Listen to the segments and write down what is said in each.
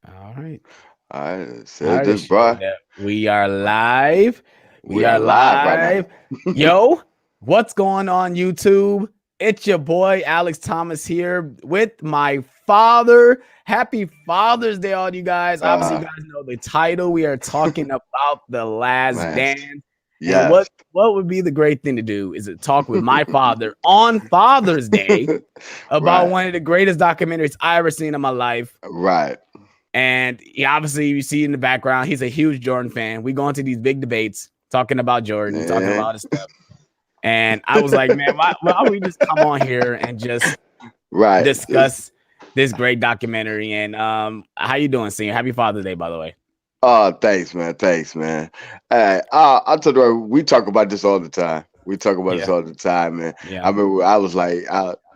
All right. I I said already this, showed bro. that we are live. We We are are live right now. live. Yo, what's going on, YouTube? It's your boy Alex Thomas here with my father. Happy Father's Day, all you guys. Obviously, you Uh, guys know the title. We are talking about The Last Last. Dance. And Yes. what would be the great thing to do is to talk with my father on Father's Day about Right. one of the greatest documentaries I ever seen in my life. Right. And he obviously, you see in the background, he's a huge Jordan fan. We go into these big debates talking about Jordan, talking Yeah. about his stuff. And I was like, man, why don't we just come on here and just Right. discuss this great documentary? And how you doing, Senior? Happy Father's Day, by the way. Oh, thanks, man. Thanks, man. Hey, I told you we talk about this all the time. We talk about this Yeah, all the time, man. I yeah, remember I was like,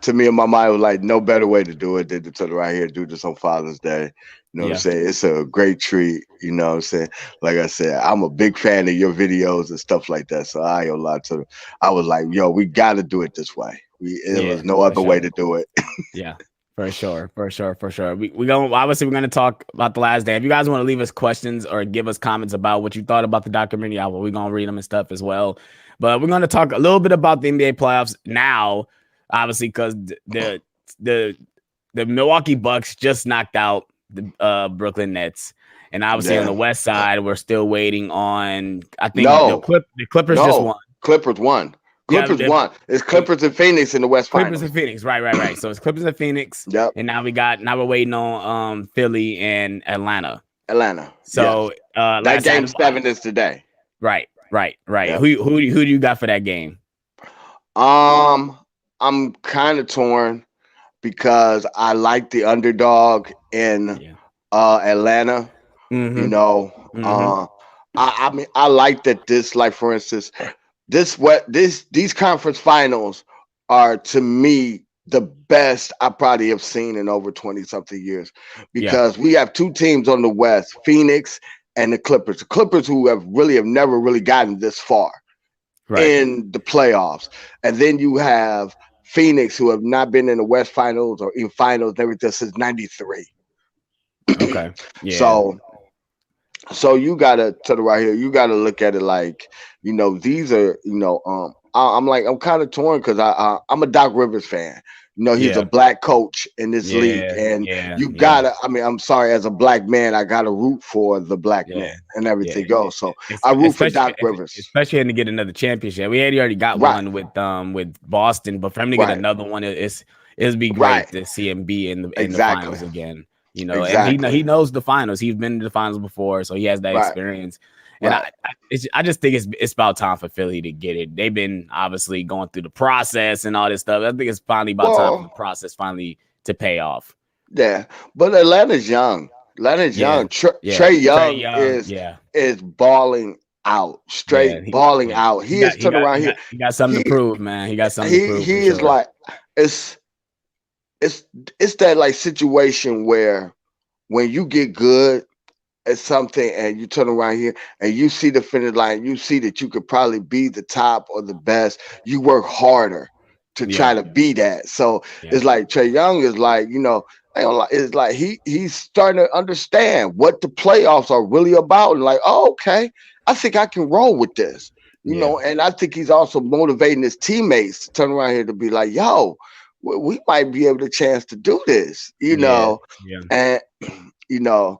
to me in my mind, it was like no better way to do it than to turn right here do this on Father's Day. You know what I'm yeah. saying? It's a great treat. You know what I'm saying? Like I said, I'm a big fan of your videos and stuff like that. So I ain't gonna lie to. I was like, yo, we got to do it this way. It Yeah, was no for other way sure. to do it. Yeah, for sure, for sure, for sure. We going obviously we're gonna talk about the last day. If you guys want to leave us questions or give us comments about what you thought about the documentary, we're gonna read them and stuff as well. But we're gonna talk a little bit about the NBA playoffs now, obviously, because the the Milwaukee Bucks just knocked out the Brooklyn Nets. And obviously on the Yeah. west side, we're still waiting on. I think No. The Clippers just No. won. Clippers won. Yeah, Clippers won. It's Clippers and Phoenix in the West Clippers and Finals. Phoenix, right. So it's Clippers and Phoenix, Yep. and now we're waiting on Philly and Atlanta. Atlanta. Yes. So That last I game had, seven is today. right. Yep. Who do you got for that game? Um, I'm kind of torn because I like the underdog in Yeah. Atlanta. You Mm-hmm. know, Mm-hmm. I mean I like that this, like for instance, these conference finals are to me the best I probably have seen in over 20 something years, Yeah. because we have two teams on the West, Phoenix and the Clippers. The Clippers who have never really gotten this far Right. in the playoffs. And then you have Phoenix who have not been in the West Finals or in finals and everything since 93. Okay. Yeah. So you gotta to the right here. You gotta look at it like, these are, I'm kind of torn because I'm a Doc Rivers fan. He's a Yeah. black coach in this league, Yeah. and Yeah. you Yeah. gotta. I mean, I'm sorry, as a black man, I gotta root for the black Yeah. man and Yeah. everything goes. So I root for Especially Doc Rivers. had to get another championship. We had already got Right, one with Boston, but for him to get right, another one, it'd be right. great to see him be in the Exactly, finals again. You know, and he exactly. knows the finals. He's been to the finals before, so he has that Right, experience. And right. I just think it's about time for Philly to get it. They've been obviously going through the process and all this stuff. I think it's finally about time for the Well, process finally to pay off. yeah, but Atlanta's young. Atlanta's Yeah, young. yeah. Trey Trey Young Young, is yeah. balling out, Yeah, straight balling yeah. out. He is turned around here. He got something to He prove, man. He got something to he prove for he is sure. like, it's it's it's that like situation where when you get good at something and you turn around here and you see the finish line, you see that you could probably be the top or the best. You work harder to Yeah, try to be that. So yeah, it's like Trey Young is like, I don't like, it's like he's starting to understand what the playoffs are really about, and like, oh, okay, I think I can roll with this. yeah, And I think he's also motivating his teammates to turn around here to be like, yo, we might be able to chance to do this, yeah, yeah. and you know,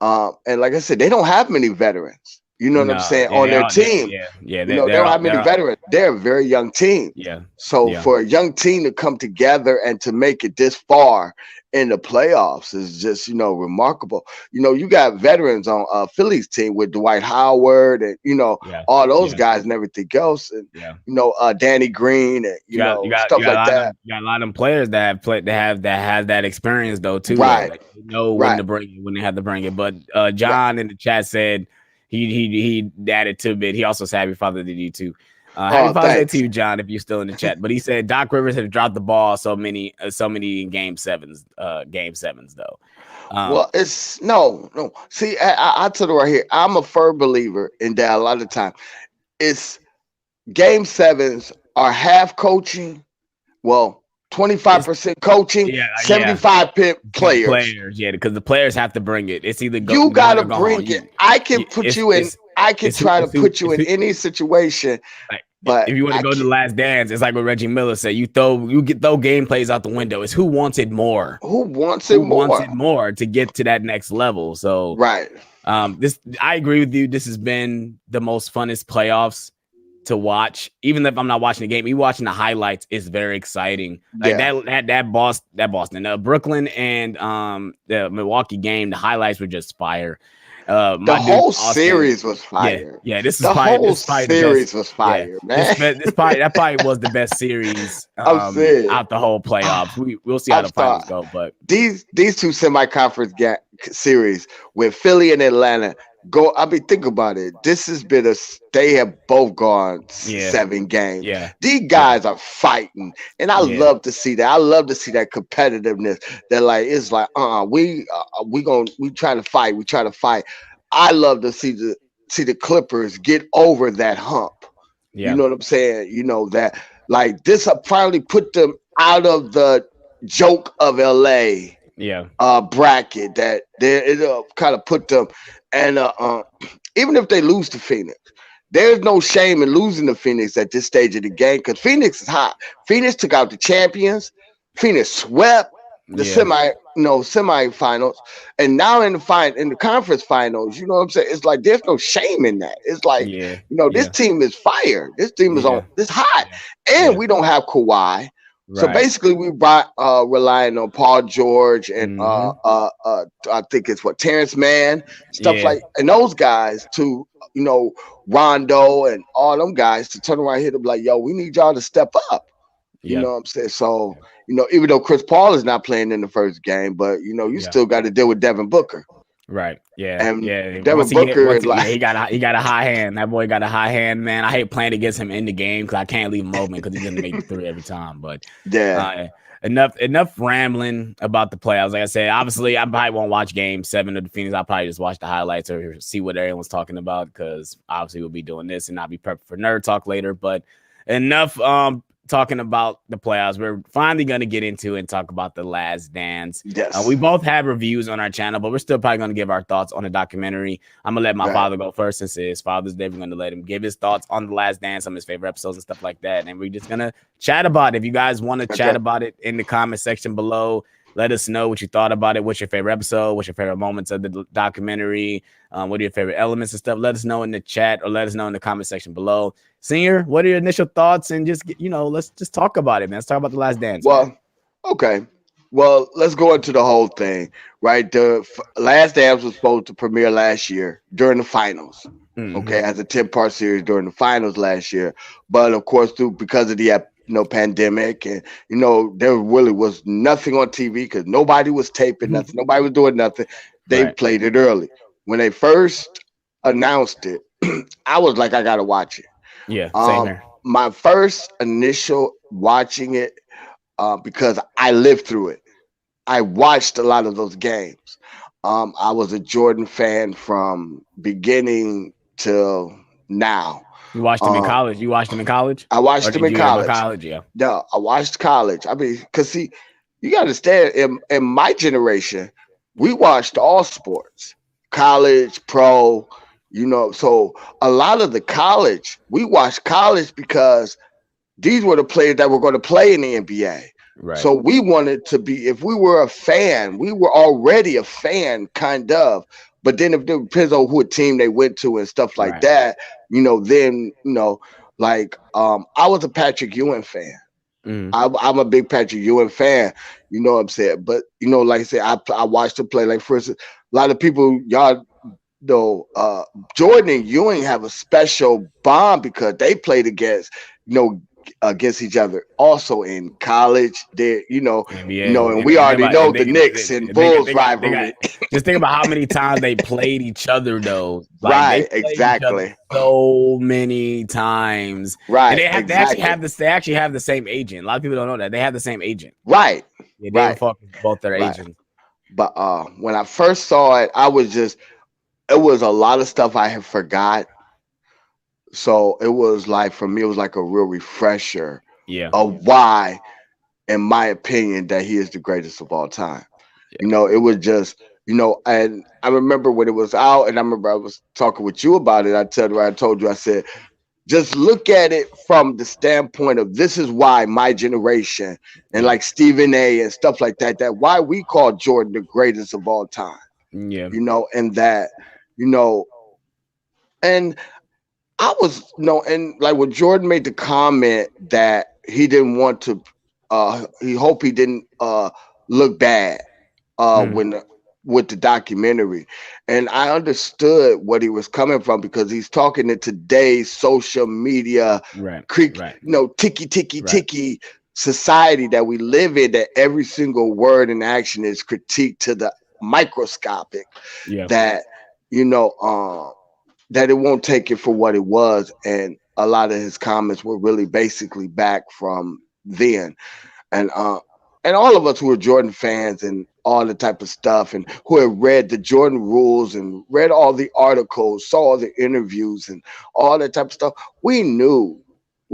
and like I said, they don't have many veterans. You know what I'm No, saying, on their team. yeah. They don't have many veterans. They're a very young team. Yeah, So yeah, for a young team to come together and to make it this far in the playoffs is just, remarkable. You got veterans on Philly's team with Dwight Howard and, yeah, all those yeah, guys and everything else. And, yeah. Danny Green and, stuff You got like that. you got a lot of them players that have played that has that experience though too though. Right, Like they know when right. to bring it when they have to bring it. But Right. John in the chat said he added to it. He also said happy Father's Day to you too. Happy Oh, Father's Day to thanks. you, John, if you're still in the chat. But he said Doc Rivers have dropped the ball so many game sevens though. Um, Well, it's no. See, I tell you right here, I'm a firm believer in that. A lot of time, it's game sevens are half coaching. Well, It's 25% coaching, yeah. 75% players. Players, yeah, because the players have to bring it. It's either You go win gotta or go home. bring it. I can put you in. I can try to put you It's in who any situation, like but if you want to I go to the can't. last dance, it's like what Reggie Miller said. Throw game plays out the window. It's who wants it more. Who wants it Who wants it more? more to get to that next level. So Right. this I agree with you. This has been the most funnest playoffs to watch. Even if I'm not watching the game, even watching the highlights is very exciting. Like Yeah. Boston, Brooklyn and the Milwaukee game, the highlights were just fire. The My dude whole Austin, series was fire. yeah. The whole This is probably the best. series was Yeah, fire, man. that probably was the best series I'm saying. out the whole playoffs. We'll see how I'm the finals sorry. go, but These two semi-conference series with Philly and Atlanta go. I mean, think about it. This has been they have both gone yeah, 7 games. yeah, These yeah, guys are fighting, and I yeah, love to see that. I love to see that competitiveness. That like it's like we trying to fight. We try to fight. I love to see the Clippers get over that hump. You yeah, know what I'm saying? You know that like this finally put them out of the joke of LA yeah, bracket that it kind of put them and even if they lose to Phoenix, there's no shame in losing to Phoenix at this stage of the game because Phoenix is hot. Phoenix took out the champions. Phoenix swept the yeah, semifinals, and now in the conference finals. You know what I'm saying? It's like there's no shame in that. It's like yeah, this yeah, team is fire. This team is on. yeah, This hot, yeah, and yeah. we don't have Kawhi. So Right. basically, we relying on Paul George and Mm-hmm. I think it's what Terrence Mann, stuff Yeah. like, and those guys to Rondo and all them guys to turn around here to be like, yo, we need y'all to step up. You Yeah. know what I'm saying? So even though Chris Paul is not playing in the first game, but you Yeah. still got to deal with Devin Booker, Right. Yeah. and Yeah. Devin Booker is Yeah, like, he got a high hand. That boy got a high hand, man. I hate playing against him in the game because I can't leave him open because he's gonna make the three every time. But yeah, uh enough rambling about the playoffs. Like I said, obviously I probably won't watch game 7 of the Phoenix. I'll probably just watch the highlights or see what everyone's talking about because obviously we'll be doing this and I'll be prepped for nerd talk later. But enough talking about the playoffs. We're finally going to get into and talk about The Last Dance. yes, We both have reviews on our channel, but we're still probably going to give our thoughts on the documentary. I'm going to let my right, father go first since it's Father's Day. We're going to let him give his thoughts on The Last Dance, some of his favorite episodes and stuff like that. And we're just going to chat about it. If you guys want to chat about it in the comment section below, let us know what you thought about it. What's your favorite episode? What's your favorite moments of the documentary? What are your favorite elements and stuff? Let us know in the chat or let us know in the comment section below. Senior, what are your initial thoughts? And just, let's just talk about it, man. Let's talk about The Last Dance. well, Man. okay. Well, let's go into the whole thing, right? The Last Dance was supposed to premiere last year during the finals, okay, as a 10-part series during the finals last year. But of course, because of the pandemic, and there really was nothing on TV because nobody was taping nothing, nobody was doing nothing. They Right. played it early. When they first announced it, I was like, I gotta watch it. Yeah, same here. My first initial watching it, because I lived through it. I watched a lot of those games. I was a Jordan fan from beginning till now. You watched him in Um, college? You watched him in college? I Or watched him did in you hear about college. college? Yeah. No, I watched college. I mean, because see, you got to understand, in my generation, we watched all sports, college, pro, So a lot of the college, we watched college because these were the players that were going to play in the NBA. Right. So we wanted to be, if we were a fan, we were already a fan, kind of. But then if it depends on who team they went to and stuff like Right. that, then, like I was a Patrick Ewing fan. Mm-hmm. I'm a big Patrick Ewing fan, you know what I'm saying? But, like I said, I watched him play. Like, for instance, a lot of people, y'all know, Jordan and Ewing have a special bond because they played against each other also in college. They, NBA. and we already know the Knicks and Bulls They got rivalry. just think about how many times they played each other though. Like they Right, played each other exactly. so many times. And Right, they actually exactly. have the same agent. A lot of people don't know that. They have the same agent. Right, Yeah, they were right, fucking both their right. agents. But when I first saw it, it was a lot of stuff I had forgot. So it was like, for me, it was like a real refresher Yeah. of why in my opinion, that he is the greatest of all time. Yeah. It was just, and I remember when it was out, and I remember I was talking with you about it. I told you, I said, just look at it from the standpoint of this is why my generation and Yeah. like Stephen A and stuff like that, that why we call Jordan the greatest of all time, Yeah. and that, you know, and I was, and like when Jordan made the comment that he didn't want to, he hoped he didn't look bad Mm. when with the documentary, and I understood what he was coming from because he's talking in today's social media, Right. creek, Right. ticky ticky Right. ticky society that we live in. That every single word and action is critiqued to the microscopic. Yeah. That you know, that it won't take it for what it was, and a lot of his comments were really basically back from then, and all of us who are Jordan fans and all the type of stuff, and who have read the Jordan rules and read all the articles, saw all the interviews and all that type of stuff, we knew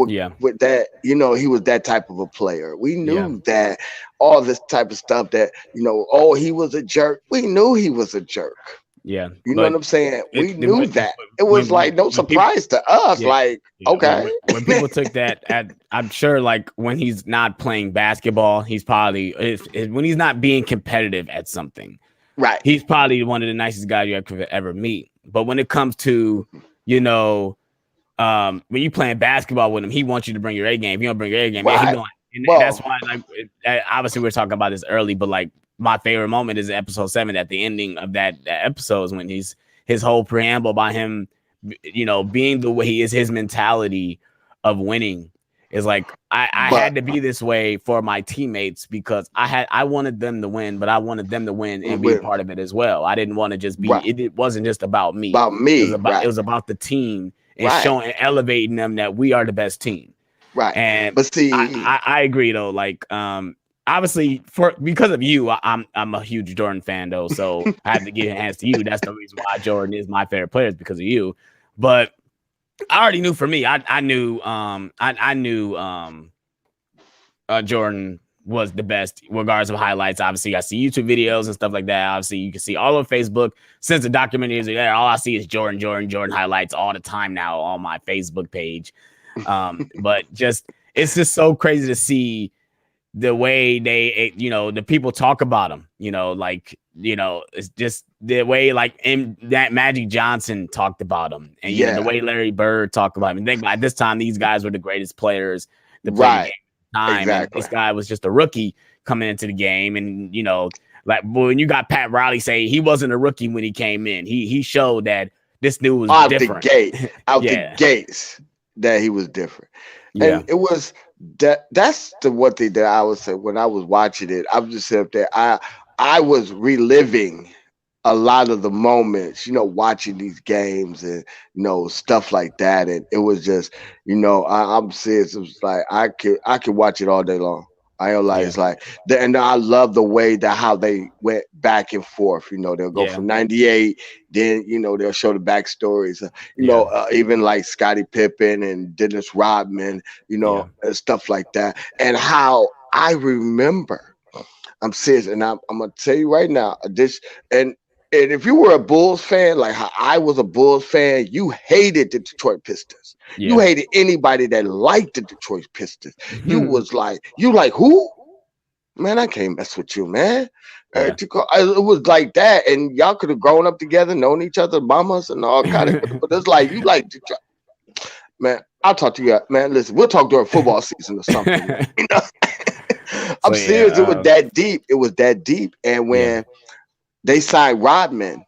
Yeah. with that, he was that type of a player. We Yeah. knew that all this type of stuff that, oh, he was a jerk. We knew he was a jerk. Yeah. You know what But I'm saying? We knew when that. It was like no when people, surprise to us. yeah, Like, yeah. okay. When people took that at, I'm sure like when he's not playing basketball, he's probably when he's not being competitive at something, Right. he's probably one of the nicest guys you could ever meet. But when it comes to, you know, when you playing basketball with him, he wants you to bring your A game. If you don't bring your A game, yeah, he Right. going. And that's Well, why, like, obviously we were talking about this early, but like my favorite moment is episode 7. At the ending of that episode is when his whole preamble by him, being the way he is, his mentality of winning is like I but had to be this way for my teammates because I wanted them to win, but I wanted them to win and be a part of it as well. I didn't want to just be. right. It wasn't just about me. About me. It Right. was about the team and Right. showing, elevating them that we are the best team. Right. And But see, I agree though. Like, obviously because of you, I'm a huge Jordan fan though. So I have to give hands to you. That's the reason why Jordan is my favorite player, is because of you. But I already knew for me, I knew Jordan was the best, regardless of highlights. Obviously, I see YouTube videos and stuff like that. Obviously, you can see all over Facebook. Since the documentary is there, all I see is Jordan highlights all the time now on my Facebook page. But it's just so crazy to see the way they, the people talk about him. It's just the way like that Magic Johnson talked about him, and the way Larry Bird talked about him. And think at this time, these guys were the greatest players to play the game. Time exactly. And this guy was just a rookie coming into the game, and like when you got Pat Riley say he wasn't a rookie when he came in, he showed that this dude was out different. the gates, that he was different. Yeah. And it was that's the one thing that I would say when I was watching it. I was just up there. I was reliving a lot of the moments, watching these games and stuff like that. And it was just, I'm serious. It was like I could watch it all day long. I don't like, it's like, and I love the way that how they went back and forth. They'll go from '98, then they'll show the backstories. Even like Scottie Pippen and Dennis Rodman, and stuff like that. And how I remember, I'm serious, and I'm gonna tell you right now, this and if you were a Bulls fan, like how I was a Bulls fan, you hated the Detroit Pistons. Yeah. You hated anybody that liked the Detroit Pistons. You was like, who? Man, I can't mess with you, man. It was like that, and y'all could have grown up together, known each other, mamas and all kind of. But it's like you like Detroit. Man, I'll talk to you, man. Listen, we'll talk during football season or something. I'm serious. It was that deep. It was that deep, and when they signed Rodman,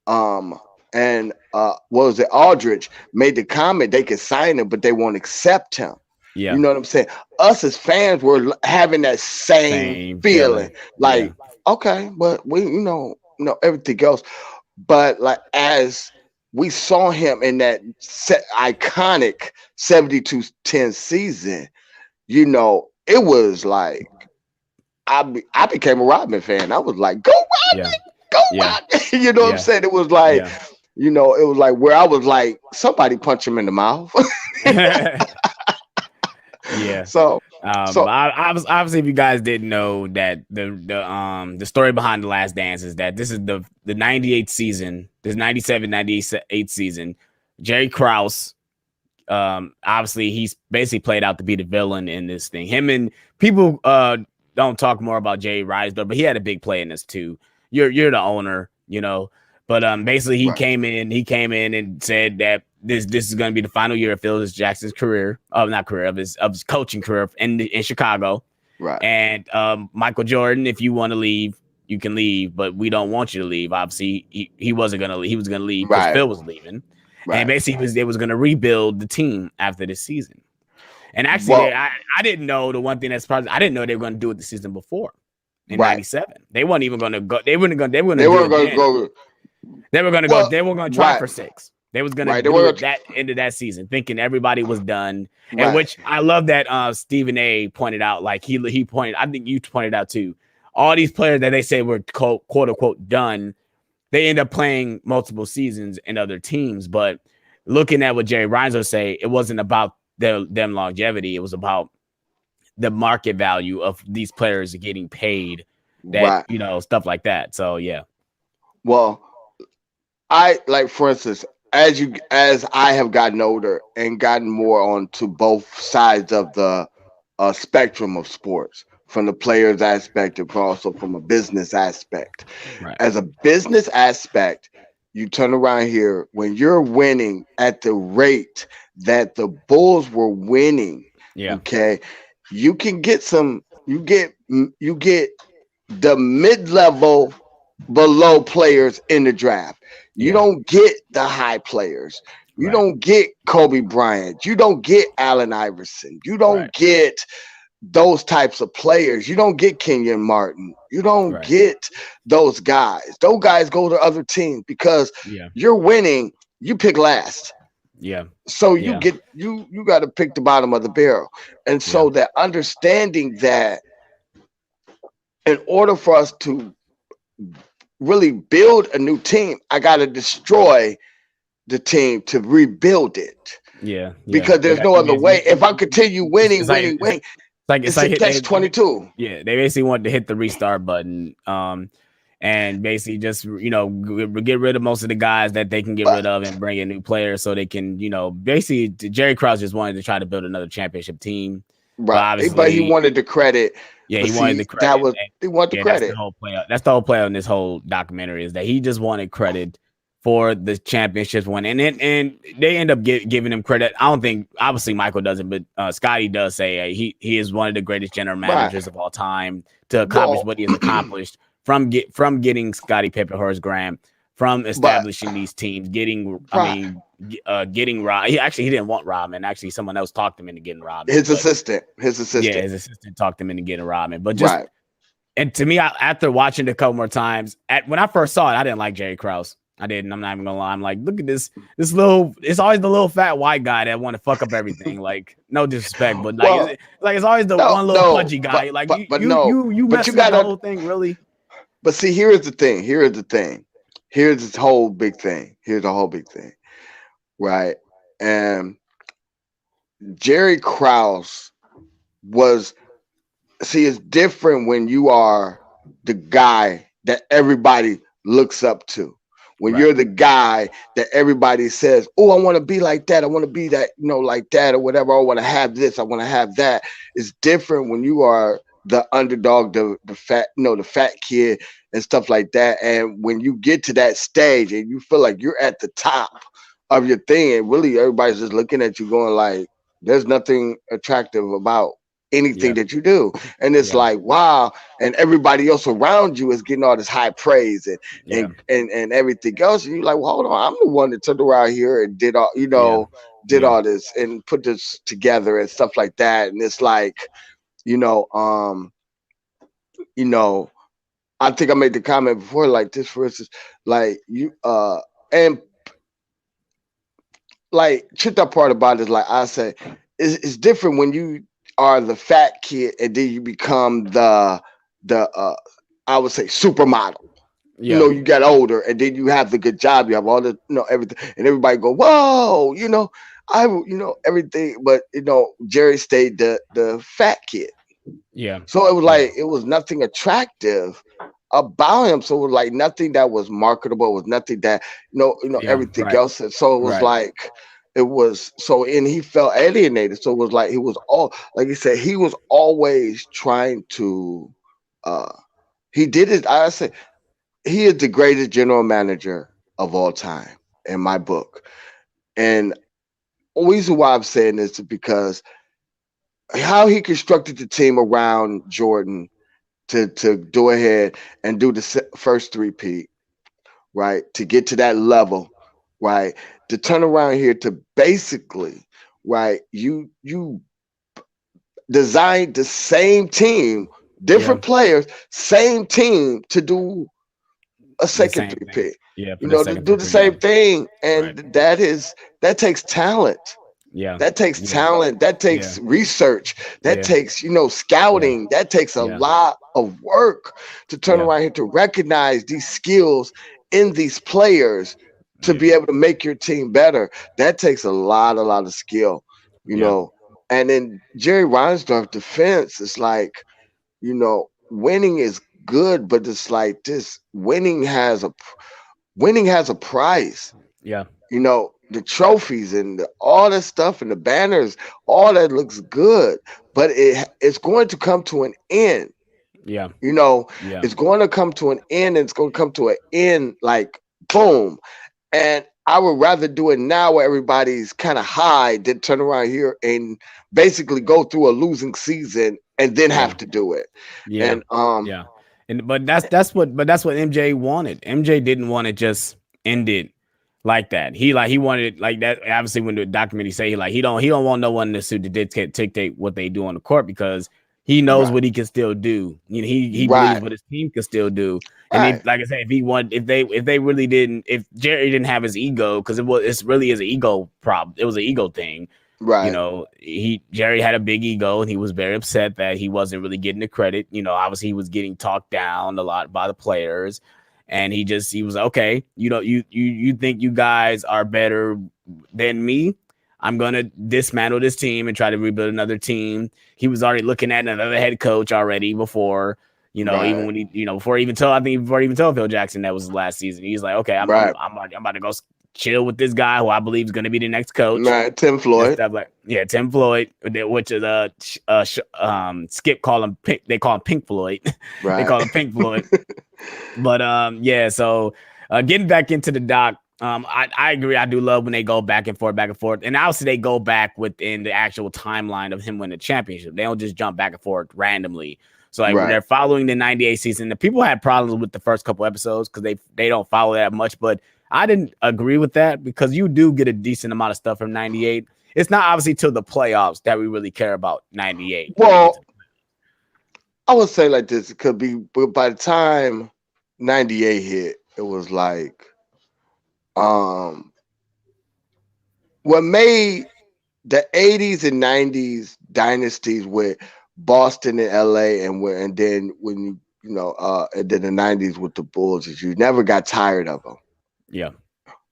and what was it? Aldridge made the comment they could sign him, but they won't accept him. Yeah. You know what I'm saying? Us as fans were having that same feeling. Like, okay, but we, everything else. But like as we saw him in that iconic 72-10 season, it was like I became a Rodman fan. I was like, go Rodman, go Rodman. You know what I'm saying? It was like, it was like where I was like, somebody punch him in the mouth. Yeah. So So I was obviously, if you guys didn't know that the story behind the Last Dance is that this is the 98 season, this 97 98 season. Jerry Krause, obviously he's basically played out to be the villain in this thing. Him and people don't talk more about Jay Reisdorf, but he had a big play in this too. You're the owner, you know. But basically right, he came in and said that this is going to be the final year of Phil Jackson's career, not career, of his coaching career in Chicago. right, And Michael Jordan, if you want to leave, you can leave, but we don't want you to leave. Obviously, he wasn't gonna leave. He was gonna leave because right, Phil was leaving, and right. basically they was gonna rebuild the team after this season. And actually, Well, I didn't know the one thing that's probably I didn't know they were gonna do it the season before in right. '97. They weren't even gonna go. They were gonna They do weren't it going to then. go. They were gonna go. Well, They were gonna try right, for 6. They was gonna right. They do were it that end of that season, thinking everybody was done. And right, which I love that Stephen A. pointed out. Like he pointed, I think you pointed out too. All these players that they say were quote unquote done, they end up playing multiple seasons in other teams. But looking at what Jerry Reinsdorf say, it wasn't about them longevity. It was about the market value of these players getting paid. That right. stuff like that. So yeah, Well, I like, for instance, as I have gotten older and gotten more onto both sides of the spectrum of sports, from the players aspect and also from a business aspect. right. As a business aspect, you turn around here when you're winning at the rate that the Bulls were winning. Yeah, Okay, you can get some. You get the mid-level below players in the draft. You yeah, don't get the high players. You right, don't get Kobe Bryant. You don't get Allen Iverson. You right, don't get those types of players. You don't get Kenyon Martin. You don't right. get those guys. Those guys go to other teams because Yeah, you're winning. You pick last. yeah, So you yeah, get you got to pick the bottom of the barrel. And yeah, so that understanding that in order for us to really build a new team, I got to destroy the team to rebuild it yeah, yeah. because there's no other way. If I continue It's winning, like winning, winning, it's it's a like catch 22. yeah, they basically wanted to hit the restart button, and basically just get rid of most of the guys that they can get But rid of and bring in new players so they can basically Jerry Krause just wanted to try to build another championship team, but right, but he obviously wanted the credit. yeah, But he wanted see, the credit. that was they want the Yeah, that's the credit. whole play. That's the whole play on this whole documentary is that he just wanted credit for the championships win, and they end up giving him credit. I don't think obviously Michael doesn't, but Scotty does say he is one of the greatest general Right. managers of all time to accomplish Well, what he has accomplished from getting Scotty Pippen, Horace Grant, from but establishing these teams, getting right, getting Rob. He didn't want Rodman. Actually, someone else talked him into getting Rodman, his but assistant, his yeah, assistant. his assistant talked him into getting Rodman. But just Right. and to me, after watching it a couple more times, when I first saw it, I didn't like Jerry Krause. I didn't. I'm not even gonna lie. I'm like, look at this little. It's always the little fat white guy that want to fuck up everything. Like, no disrespect, but like, Well, it's always the no, one little no, pudgy guy. Like, but no, you but you messing up the gotta. whole thing, really? But see, here's the thing. Here's the thing. Here's this whole big thing. Here's the whole big thing. Right. And Jerry Krause was, see, it's different when you are the guy that everybody looks up to. When Right. you're the guy that everybody says, "Oh, I want to be like that. I want to be that, like that or whatever. I want to have this. I want to have that." It's different when you are the underdog, the fat, the fat kid and stuff like that. And when you get to that stage and you feel like you're at the top of your thing, and really everybody's just looking at you, going like, "There's nothing attractive about anything Yeah. that you do." And it's Yeah. like, wow. And everybody else around you is getting all this high praise and Yeah. everything else. And you're like, well, hold on, I'm the one that turned around here and did all, Yeah. did Yeah. all this and put this together and stuff like that. And it's like, you know, um, you know, I think I made the comment before, like this, for instance, like and like, tricked up part about it is, like I say, it's different when you are the fat kid and then you become the I would say supermodel. Yeah. You get older and then you have the good job, you have all the everything, and everybody go, whoa. everything, but Jerry stayed the fat kid. Yeah. So it was Yeah. like it was nothing attractive about him. So it was like nothing that was marketable. It was nothing that Yeah. everything Right. else. And so it was Right. like it was so, and he felt alienated. So it was like he was all like he said he was always trying to. uh he did it. I said he is the greatest general manager of all time in my book. And the reason why I'm saying this is because how he constructed the team around Jordan to go ahead and do the first three-peat, right? To get to that level, right? To turn around here to basically, right? You designed the same team, Yeah. different players, same team to do a The second same thing. three-peat. Yeah. For the To second do the three. Yeah. same thing, Right. and that takes talent. Yeah. That takes Yeah. talent. That Yeah. takes research. That Yeah. takes, Yeah. scouting. That takes a Yeah. lot of work to turn Yeah. around here to recognize these skills in these players to Yeah. be able to make your team better. That takes a lot of skill, you Yeah. know. And then Jerry Reinsdorf defense is like, winning is good, but it's like this winning has a price. Yeah. The trophies and all that stuff and the banners, all that looks good, but it's going to come to an end. Yeah. You know, Yeah. it's going to come to an end, and it's going to come to an end like boom. And I would rather do it now where everybody's kind of high than turn around here and basically go through a losing season and then Yeah. have to do it. Yeah. And Yeah. And but that's what MJ wanted. MJ didn't want to just end it like that. He wanted it like that. Obviously, when the documentary say he don't want no one to sue to dictate what they do on the court because he knows right, what he can still do. He believes right, what his team can still do. And right, like I said, if they really didn't, if Jerry didn't have his ego, because it's really is an ego problem. It was an ego thing. right, Jerry had a big ego and he was very upset that he wasn't really getting the credit. Obviously he was getting talked down a lot by the players, and he was okay. You think you guys are better than me? I'm gonna dismantle this team and try to rebuild another team. He was already looking at another head coach already before. Even right, when before he even told, I think before he even told Phil Jackson that was his last season. He's like, okay, I'm right, I'm, I'm about to go chill with this guy who I believe is going to be the next coach right. Tim and Floyd, stuff like Tim Floyd, which is Skip call him Pink. They call him Pink Floyd. They right. call him Pink Floyd. But yeah. So getting back into the doc, I agree. I do love when they go back and forth, and obviously they go back within the actual timeline of him winning the championship. They don't just jump back and forth randomly. So like Right. they're following the '98 season. The people had problems with the first couple episodes because they don't follow that much, but I didn't agree with that because you do get a decent amount of stuff from '98. It's not obviously till the playoffs that we really care about '98 when they get to. Well, I would say like this. It could be, but by the time '98 hit, it was like um what made the '80s and '90s dynasties with Boston and LA, and then when and then the '90s with the Bulls, is you never got tired of them. Yeah,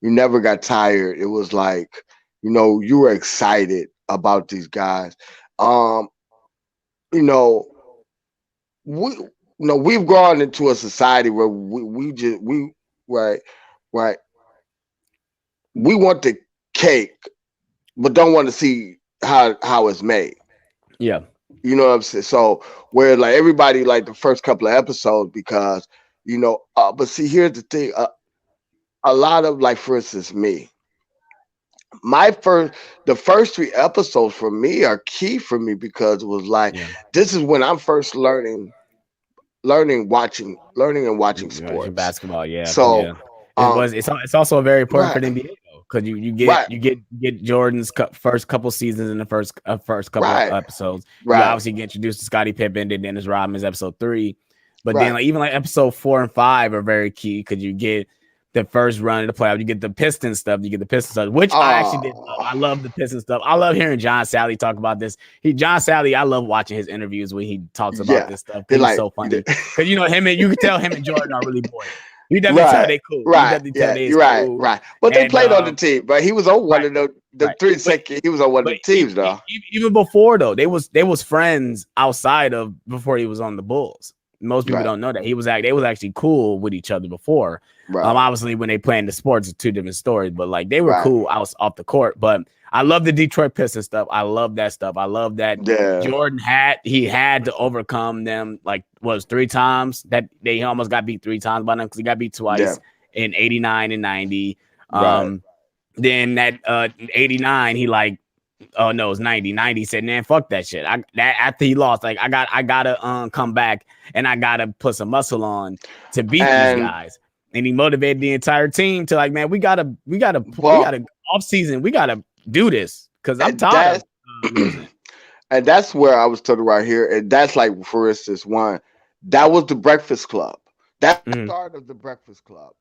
You never got tired. It was like, you were excited about these guys. Um, you know, we we've gone into a society where we right, right, we want the cake but don't want to see how it's made. yeah, You know what I'm saying? So where like everybody like the first couple of episodes because but see, here's the thing. A lot of, like, for instance, me, my the first three episodes for me are key for me because it was like yeah. this is when I'm first learning and watching Your sports. basketball, yeah, So yeah. It um was. It's also very important for right, the NBA though, because you get right, Jordan's first couple seasons in the first couple of right, episodes. You right, obviously get introduced to Scottie Pippen and Dennis Rodman's episode 3, but then right. like even like episode 4 and 5 are very key because you get the first run of the playoff. You get the Pistons stuff. You get the Pistons stuff, which I actually did love. I Oh, love the Pistons stuff. I love hearing John Sally talk about this. John Sally, I love watching his interviews when he talks about yeah. this stuff They because he's like so funny. Because him and you can tell him and Jordan are really boys. You definitely tell Right, they cool. You right, definitely tell yeah, they is you're right, cool. right. But they And played on the team, but he was on one right, of the right. three But second. He was on one of but the teams though. even before though, they was friends outside of before he was on the Bulls. Most people Right, don't know that they was actually cool with each other before. right, Obviously when they play in the sports, it's two different stories, but like they were right. cool out off the court. But I love the Detroit Pistons stuff. I love that stuff. I love that Yeah, Jordan had to overcome them like was 3 times that they almost got beat 3 times by them because he got beat yeah, twice in 89 and 90. right. Then that 89, he like, oh no, it's 90. 90 said, man, fuck that shit. That after he lost, like I gotta come back and I gotta put some muscle on to beat these And guys. And he motivated the entire team to like, man, we well, gotta off season, we gotta do this because I'm and tired of that's losing. and that's where I was talking right here. And that's like, for instance, one that was the Breakfast Club. That's the Mm. start of the Breakfast Club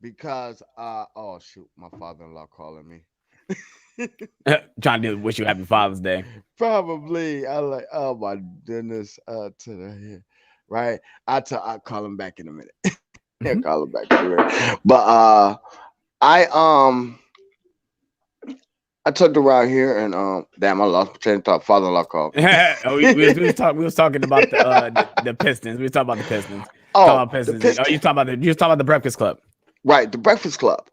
because oh shoot, my father-in-law calling me. Trying to wish you happy Father's Day. Probably. I like. Oh my goodness. To the here, right? I'll call him back in a minute. I'll Mhm. call him back in a minute. But I I took around here and damn, I lost my train of thought. Father-in-law called me. Oh, we was talking about the Pistons. We was talking about the Pistons. Talking Oh, about the Pistons. Oh, Pistons. you was talking about the Breakfast Club. Right, the Breakfast Club.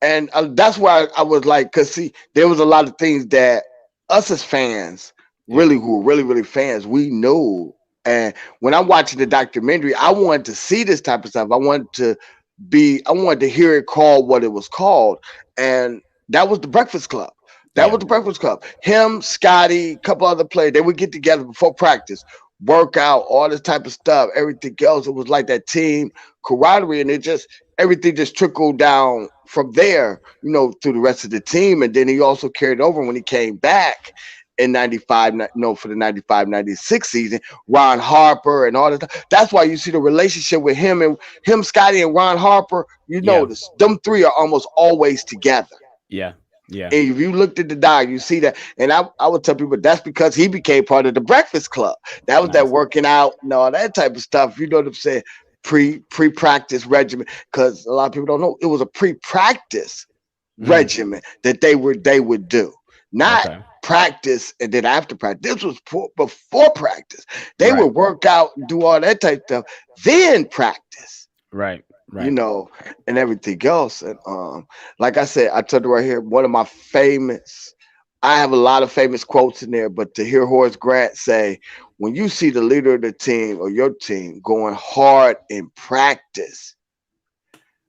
And that's why I was like, cause see, there was a lot of things that us as fans, Yeah. really, who were really, really fans, we knew. And when I'm watching the documentary, I wanted to see this type of stuff. I wanted to hear it called what it was called. And that was the Breakfast Club. That Yeah. was the Breakfast Club. Him, Scotty, a couple other players, they would get together before practice, work out, all this type of stuff, everything else. It was like that team camaraderie, and everything just trickled down from there, through the rest of the team. And then he also carried over when he came back in 95, no, for the 95-96 season, Ron Harper and all that. That's why you see the relationship with him, Scotty, and Ron Harper. You Yeah. notice them three are almost always together. Yeah. Yeah. And if you looked at the dog, you see that. And I would tell people that's because he became part of the Breakfast Club. That was that Nice. working out and all that type of stuff. You know what I'm saying? Pre-practice regimen. Because a lot of people don't know it was a pre-practice Mm. regimen that they would do. Not Okay. practice and then after practice. This was before practice. They Right. would work out and do all that type of stuff, then practice Right. you Right. know, and everything else. And like I said, I told you right here, one of my famous. I have a lot of famous quotes in there, but to hear Horace Grant say, "When you see the leader of the team or your team going hard in practice,"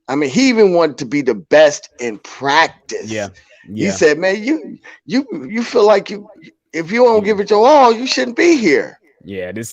I mean, he even wanted to be the best in practice. Yeah. He Yeah. said, "Man, you feel like if you don't Yeah. give it your all, you shouldn't be here." Yeah, this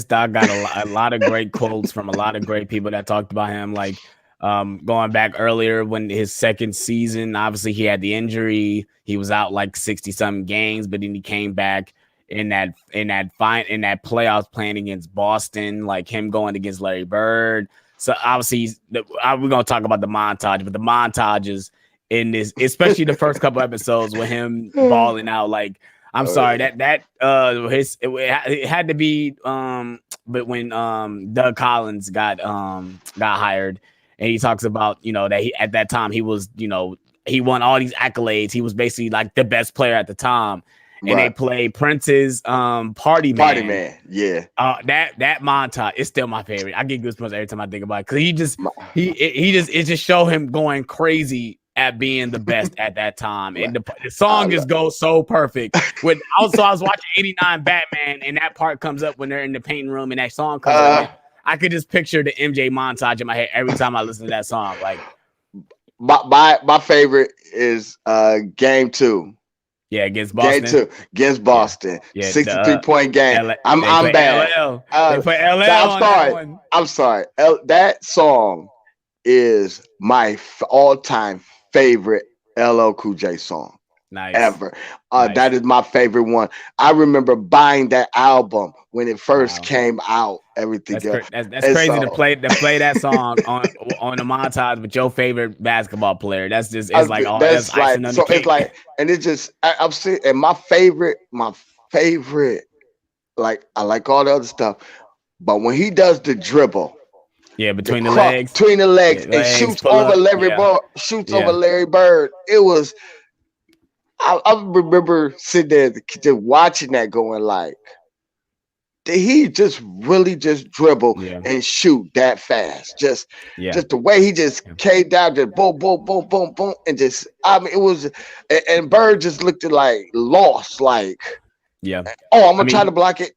dog got a lot of great quotes from a lot of great people that talked about him. Like going back earlier when his second season, obviously he had the injury. He was out like 60 something games, but then he came back in that playoffs playing against Boston, like him going against Larry Bird. So obviously we're gonna talk about the montage, but the montages in this, especially the first couple episodes with him balling out like I'm Oh sorry yeah, it had to be but when Doug Collins got hired and he talks about that he at that time he was he won all these accolades, he was basically like the best player at the time, and they right. played Prince's Party Party Man. man, yeah. That montage is still my favorite. I get goosebumps every time I think about it because My- it just show him going crazy at being the best at that time, right. and the I song love. just goes so perfect. When also I was watching '89 Batman, and that part comes up when they're in the painting room, and that song comes up, Uh, man. I could just picture the MJ montage in my head every time I listen to that song. Like, my favorite is game two. yeah, against Game Boston. two against Yeah, Boston. yeah. 63-point game. They I'm put bad. LL. They Uh, put I'm LL on that sorry. one. I'm sorry. That song is my all-time favorite LL Cool J song Nice, ever. That nice. is my favorite one. I remember buying that album when it first Wow. came out. Everything else. That's And crazy so to play that song on a montage with your favorite basketball player. That's just it's like all that's that's icing like on the so it's cake. like and it just I'm seeing and my favorite, like I like all the other stuff, but when he does the dribble Yeah, the between the crop legs. between the Yeah, legs, and legs shoots pull over up. Larry Yeah, Bird. Shoots over yeah, Larry Bird. It was. I remember sitting there just watching that, going like, did he just really just dribble yeah, and shoot that fast? yeah, Just the way he just yeah, came down, just boom, boom, boom, boom, boom, and just. I mean, it was. And Bird just looked like lost, like, yeah. oh, I'm I gonna try to mean, block it.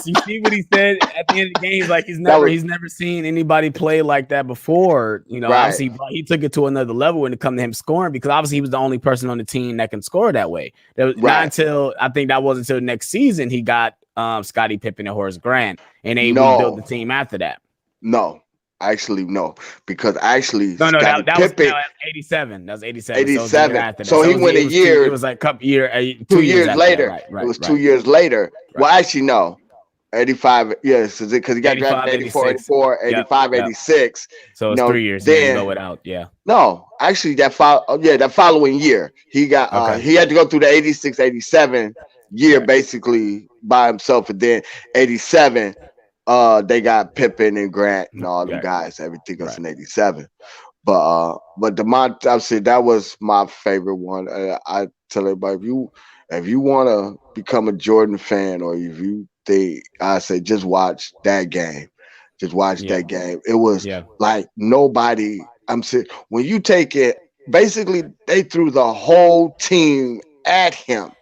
you see what he said at the end of the game. He's like, That was he's never seen anybody play like that before. You know, right, obviously he took it to another level when it come to him scoring because obviously he was the only person on the team that can score that way. There was, not right. until I think that wasn't until next season he got Scottie Pippen and Horace Grant, and they rebuilt the No, team after that. no, actually no, because actually No, Scottie no, Pippen, that's 87. That was 87. So it was the year 87. after that. So So he went a it year, was like couple year, 2 2 years years after that. later. Right, It right, was two right, years later. right. Well, actually, no. 85, yes, because he got drafted 85, in 84, 86. 84, Yep, 85, yep. 86. So You it's know, 3 years. He didn't go then without. Yeah. no, actually that following year he got Okay. he had to go through the 86, 87 year Right. basically by himself, and then 87 they got Pippen and Grant and all them Right. guys, everything else Right. in 87. But the Mont, I said that was my favorite one. I tell everybody, if you want to become a Jordan fan, or if you think, I say just watch that game. Just watch Yeah. that game. It was Yeah. like nobody. I'm saying when you take it, basically they threw the whole team at him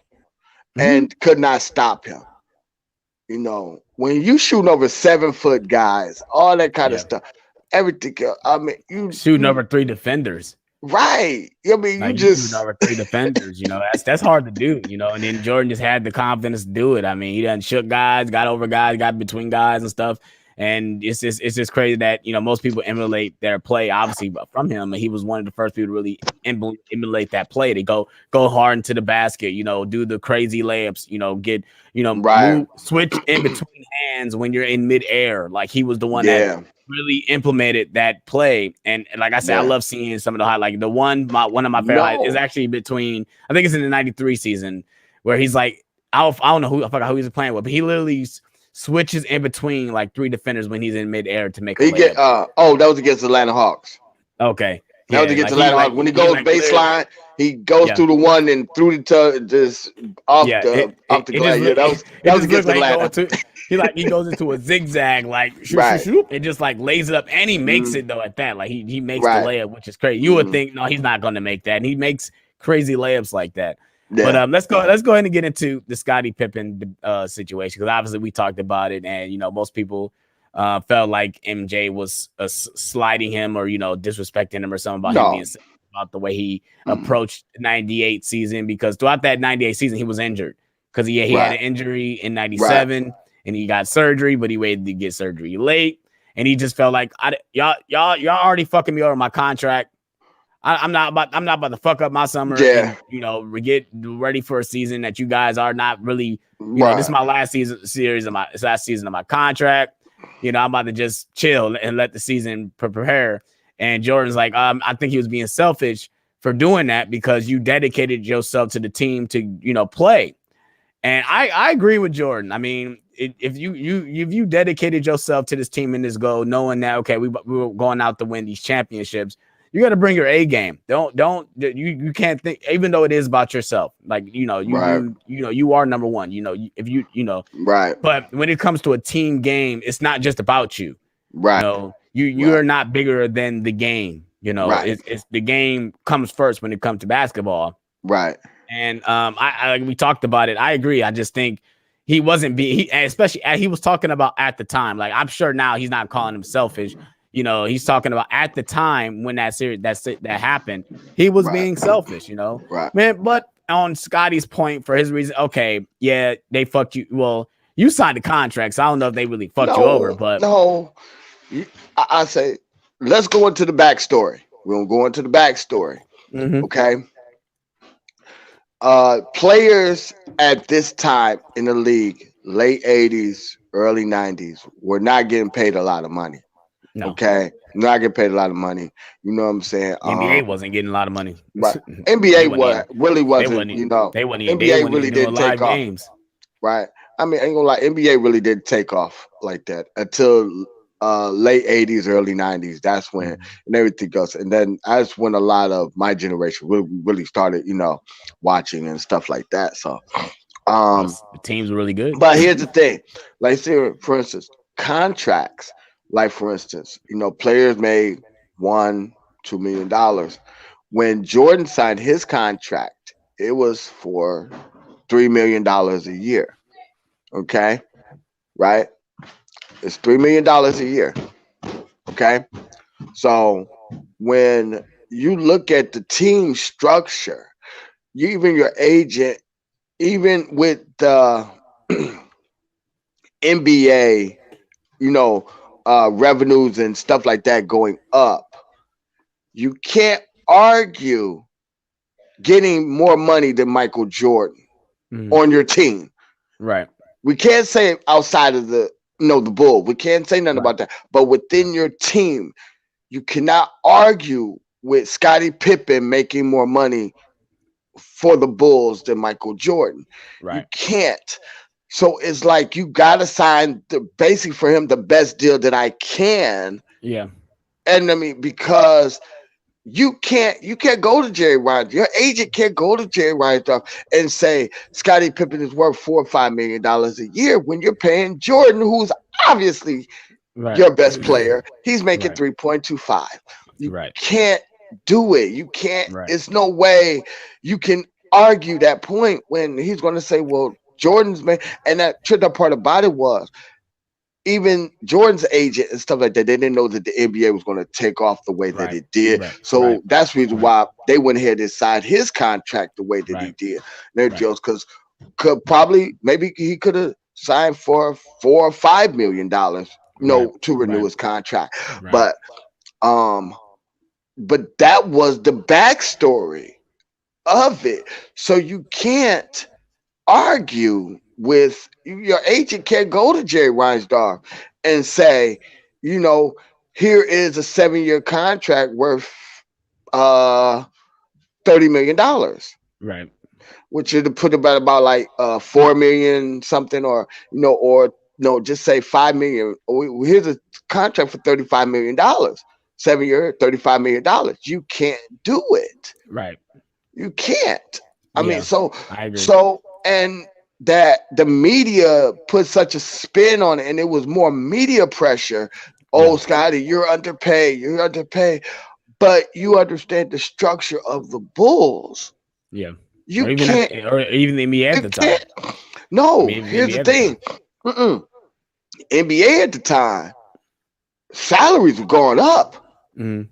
Hmm. and could not stop him. You know, when you shooting over 7 foot guys, all that kind of Yeah. stuff, everything. I mean, Shooting you over three defenders. right. I mean, you Like you shooting just over three defenders, that's hard to do, and then Jordan just had the confidence to do it. I mean, he done shook guys, got over guys, got between guys and stuff. And it's just crazy that most people emulate their play, obviously from him. And he was one of the first people to really emulate that play. They go hard into the basket, do the crazy layups, get right. move switch in between hands when you're in midair. Like he was the one that Yeah. really implemented that play. And like I said, I Yeah. love seeing some of the highlights. Like one of my favorite highlights is No. actually between, I think it's in the 93 season where he's like, I don't know I forgot who he's playing with, but he literally switches in between like three defenders when he's in midair to make a He get layup. that was against the Atlanta Hawks. Okay. That was Yeah. against Like Atlanta Hawks. When he goes baseline, he goes yeah. through the one and through the just Yeah. off the It just glass. Yeah, that it was just looks against like Atlanta. he goes into a zigzag, like shoot, shoot, Right. shoot, and just like lays it up, and he makes Mm, it though at that. Like he makes the right. layup, which is crazy. You would Mm, think no, he's not going to make that, and he makes crazy layups like that. But yeah. let's go ahead and get into the Scottie Pippen situation, because obviously we talked about it, and most people felt like MJ was sliding him or disrespecting him or something about him No. being about the way he Mm, approached the 98 season, because throughout that 98 season he was injured because he had right. an injury in Right. 97 and he got surgery, but he waited to get surgery late, and he just felt like y'all already fucking me over my contract. I'm not about to fuck up my summer Yeah. and get ready for a season that you guys are not really. This is Right. my last last season of my contract. I'm about to just chill and let the season prepare. And Jordan's like, I think he was being selfish for doing that because you dedicated yourself to the team to play. And I agree with Jordan. I mean, if you dedicated yourself to this team and this goal, knowing that okay, we were going out to win these championships, you got to bring your A game. You can't think, even though it is about yourself. Like Right. you are number one. If Right. but when it comes to a team game, it's not just about you. Right. You are not bigger than the game. Right. It's the game comes first when it comes to basketball. Right. And we talked about it. I agree. I just think he wasn't especially he was talking about at the time. Like I'm sure now he's not calling him selfish. He's talking about at the time when that series that happened, he was Right. being selfish. Right. Man. But on Scotty's point, for his reason, okay, yeah, they fucked you. Well, you signed the contract, so I don't know if they really fucked you over, but No. I say, let's go into the backstory. We're gonna go into the backstory. mhm. Okay. Players at this time in the league, late 80s, early 90s, were not getting paid a lot of money. No, Okay. Not getting paid a lot of money. You know what I'm saying? NBA wasn't getting a lot of money. Right. They NBA wasn't even, really they wasn't, wasn't even, they NBA wasn't really even doing didn't take live off. games. Right. I mean, I ain't gonna lie, NBA really didn't take off like that until late 80s, early 90s. That's when and everything goes. And then that's when a lot of my generation really started, watching and stuff like that. So um The teams were really good. but here's the thing. Like say for instance, contracts, like for instance, players made $1-2 million. When Jordan signed his contract, it was for $3 million a year. Okay. Right? It's $3 million a year. Okay. So when you look at the team structure, even your agent, even with the NBA, revenues and stuff like that going up, you can't argue getting more money than Michael Jordan on your team. Right. We can't say outside of the Bull. We can't say nothing about that. But within your team, you cannot argue with Scottie Pippen making more money for the Bulls than Michael Jordan. Right. You can't. So it's like you gotta sign basically for him the best deal that I can. Yeah. And I mean, because you can't go to Jerry Reinsdorf. Your agent can't go to Jerry Reinsdorf and say Scottie Pippen is worth $4 or $5 million a year when you're paying Jordan, who's obviously your best player. He's making 3.25. You can't do it. You can't. It's no way you can argue that point when he's going to say, "Well, Jordan's man." And that tricky part about it was, even Jordan's agent and stuff like that, they didn't know that the NBA was going to take off the way that it did. So that's the reason why they went ahead and signed his contract the way that he did. Because maybe he could have signed for $4 or $5 million, to renew his contract. But that was the backstory of it. So you can't argue with your agent. Can't go to Jerry Reinsdorf and say, here is a 7-year contract worth $30 million. Right. Which would put about like 4 million something, or no, just say 5 million. Here's a contract for $35 million. 7-year, $35 million. You can't do it. Right. You can't. I mean, I agree. And that the media put such a spin on it, and it was more media pressure. Oh, Scotty, you're underpaid. You're underpaid. But you understand the structure of the Bulls. Yeah. You or even can't. Or even the NBA at the time. No, here's the thing. NBA at the time, salaries were going up. Mm-hmm.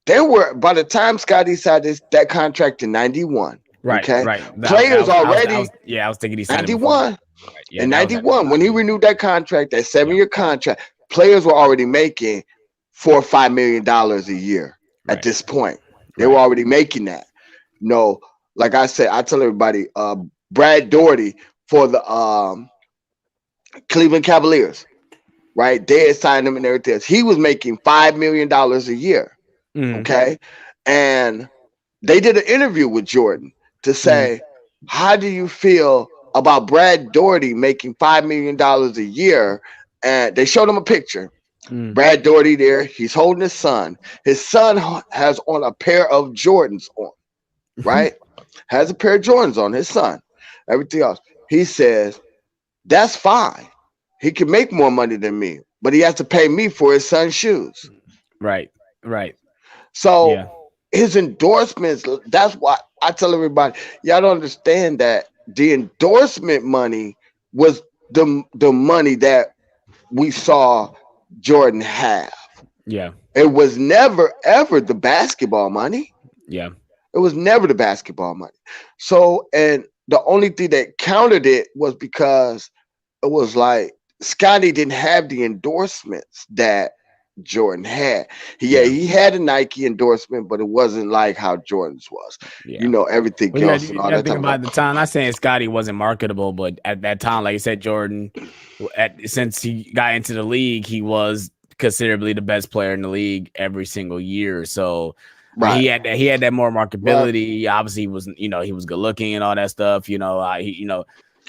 There were, by the time Scotty signed that contract in 91. Right. Okay. Right. Players already. I was thinking he signed 91. In 91, when he renewed that contract, that 7-year contract, players were already making $4 or $5 million a year at this point. They were already making that. Like I said, I tell everybody, Brad Daugherty for the Cleveland Cavaliers, right? They had signed him and everything else. He was making $5 million a year. Okay. And they did an interview with Jordan to say, how do you feel about Brad Daugherty making $5 million a year? And they showed him a picture. Brad Daugherty there, he's holding his son. His son has on a pair of Jordans on, right? Has a pair of Jordans on, his son. Everything else. He says, that's fine. He can make more money than me, but he has to pay me for his son's shoes. Right. So his endorsements, that's why I tell everybody, y'all don't understand that the endorsement money was the money that we saw Jordan have. Yeah. It was never, ever the basketball money. Yeah. It was never the basketball money. So, and the only thing that countered it was because it was like Scotty didn't have the endorsements that Jordan had. He had a Nike endorsement, but it wasn't like how Jordan's was. Everything else and all that. Think about the time. Not saying Scotty wasn't marketable, but at that time, like you said, Jordan, since he got into the league, he was considerably the best player in the league every single year. So he had that more marketability. Obviously, he was he was good looking and all that stuff.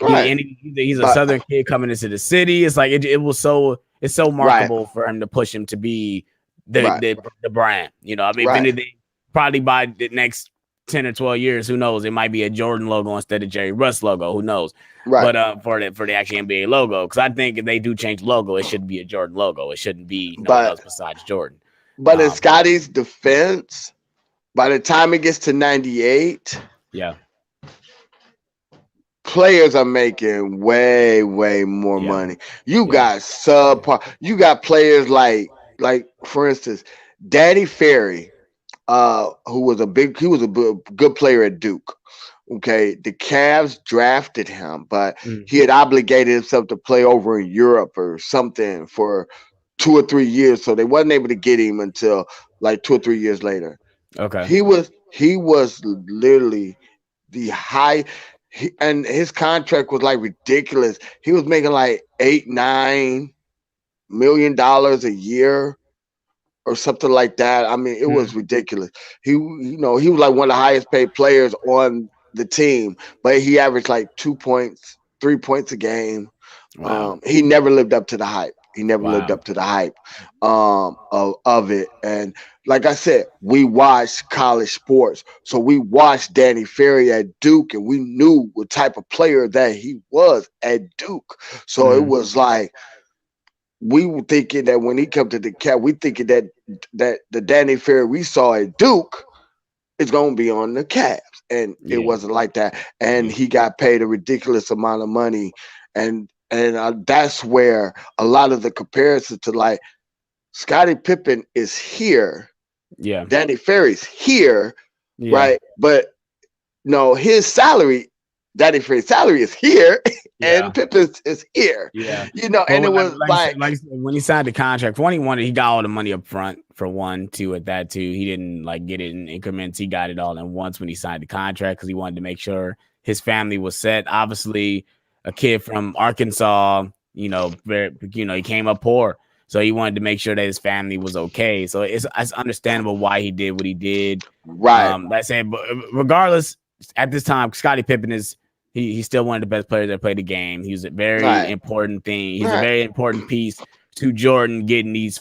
Right. He's a But Southern kid coming into the city. It's like it's so right. markable for him to push him to be Right. the brand. You know, I mean, if Right. anything, probably by the next 10 or 12 years, who knows? It might be a Jordan logo instead of Jerry Russ logo. Who knows? Right. But for the actual NBA logo, because I think if they do change logo, it should be a Jordan logo. It shouldn't be no one But else besides Jordan. in Scotty's defense, by the time it gets to 98, Yeah, players are making way more yeah, money. You yeah. got subpar. You got players like for instance, Danny Ferry, who was good player at Duke. Okay, the Cavs drafted him, but Mm, he had obligated himself to play over in Europe or something for 2 or 3 years, so they wasn't able to get him until like 2 or 3 years later. okay. He was literally the high, and his contract was like ridiculous. He was making like $8-9 million a year or something like that. I mean, it was Mm, ridiculous. He was like one of the highest paid players on the team, but he averaged like 2 points, 3 points a game. wow, He never lived up to the hype. He never lived wow. up to the hype of it. And like I said, we watched college sports. So we watched Danny Ferry at Duke and we knew what type of player that he was at Duke. So it Mm, was like we were thinking that when he come to the Cat, we thinking that the Danny Ferry we saw at Duke is gonna be on the Cavs. And it yeah, wasn't like that. And yeah, he got paid a ridiculous amount of money. And that's where a lot of the comparison to like Scottie Pippen is here, yeah, Danny Ferry's here, yeah, right? But no, his salary, Danny Ferry's salary is here, and yeah. Pippen's is here. Yeah. And Well, it was like like you said, when he signed the contract, for one, he got all the money up front for one, two at that too. He didn't like get it in increments. He got it all in once when he signed the contract because he wanted to make sure his family was set. Obviously, a kid from Arkansas, he came up poor. So he wanted to make sure that his family was okay. So it's understandable why he did what he did. right, Like I said, but regardless, at this time, Scottie Pippen is he's still one of the best players that played the game. He's a very right, important thing. He's a right. very important piece to Jordan getting these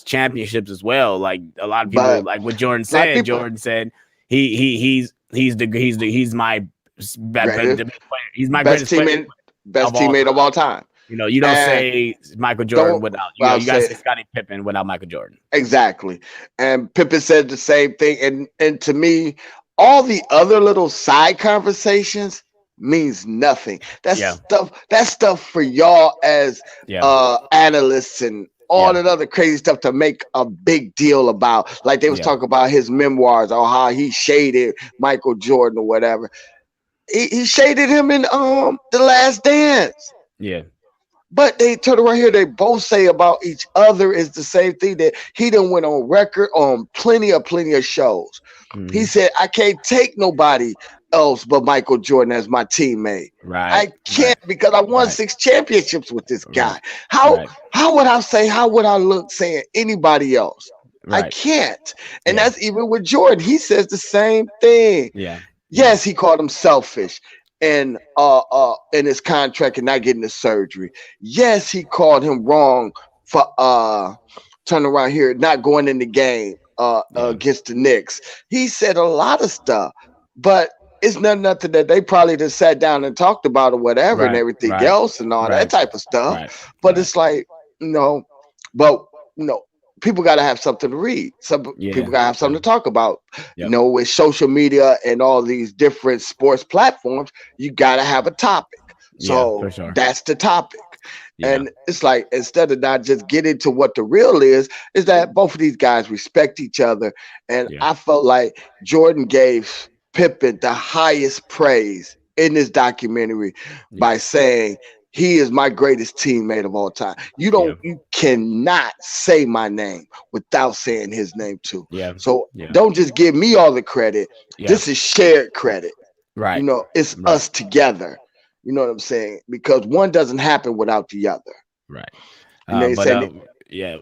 championships as well. Like a lot of people, But like what a lot of people Jordan said he's my best greatest, player. He's my best greatest player teammate, best of all time. teammate of all time. You don't And say Michael Jordan don't without I'll you gotta say say Scottie Pippen without Michael Jordan. exactly. And Pippen said the same thing. And to me, all the other little side conversations means nothing. Yeah, That's stuff for y'all as yeah, analysts and all yeah, that other crazy stuff to make a big deal about. Like they was yeah, talking about his memoirs or how he shaded Michael Jordan or whatever. He shaded him in The Last Dance. yeah. But they turn around here, they both say about each other is the same thing that he done went on record on plenty of shows. He Mm-hmm. said, I can't take nobody else but Michael Jordan as my teammate. Right, I right, can't because I won right, 6 championships with this right, guy. How right, how would I look saying anybody else? I right. can't. And Yeah, that's even with Jordan. He says the same thing. yeah, yeah, Yes, he called him selfish in his contract and not getting the surgery. Yes, he called him wrong for turning around here, not going in the game yeah, against the Knicks. He said a lot of stuff, but it's nothing that they probably just sat down and talked about or whatever and right, everything right, else and all that right, type of stuff. right, But right. it's like, you know, but you know, people got to have something to read. Some people Yeah, got to have yeah, something to talk about. yep, With social media and all these different sports platforms, you got to have a topic. yeah, for So sure. that's the topic. Yeah, And it's like instead of not just getting to what the real is that both of these guys respect each other. And yeah, I felt like Jordan gave Pippen the highest praise in this documentary yeah, by saying he is my greatest teammate of all time. yeah, You cannot say my name without saying his name too. yeah, So yeah, don't just give me all the credit. yeah. This is shared credit. Right, It's right, us together. You know what I'm saying? Because one doesn't happen without the other. right. And they But say, yeah,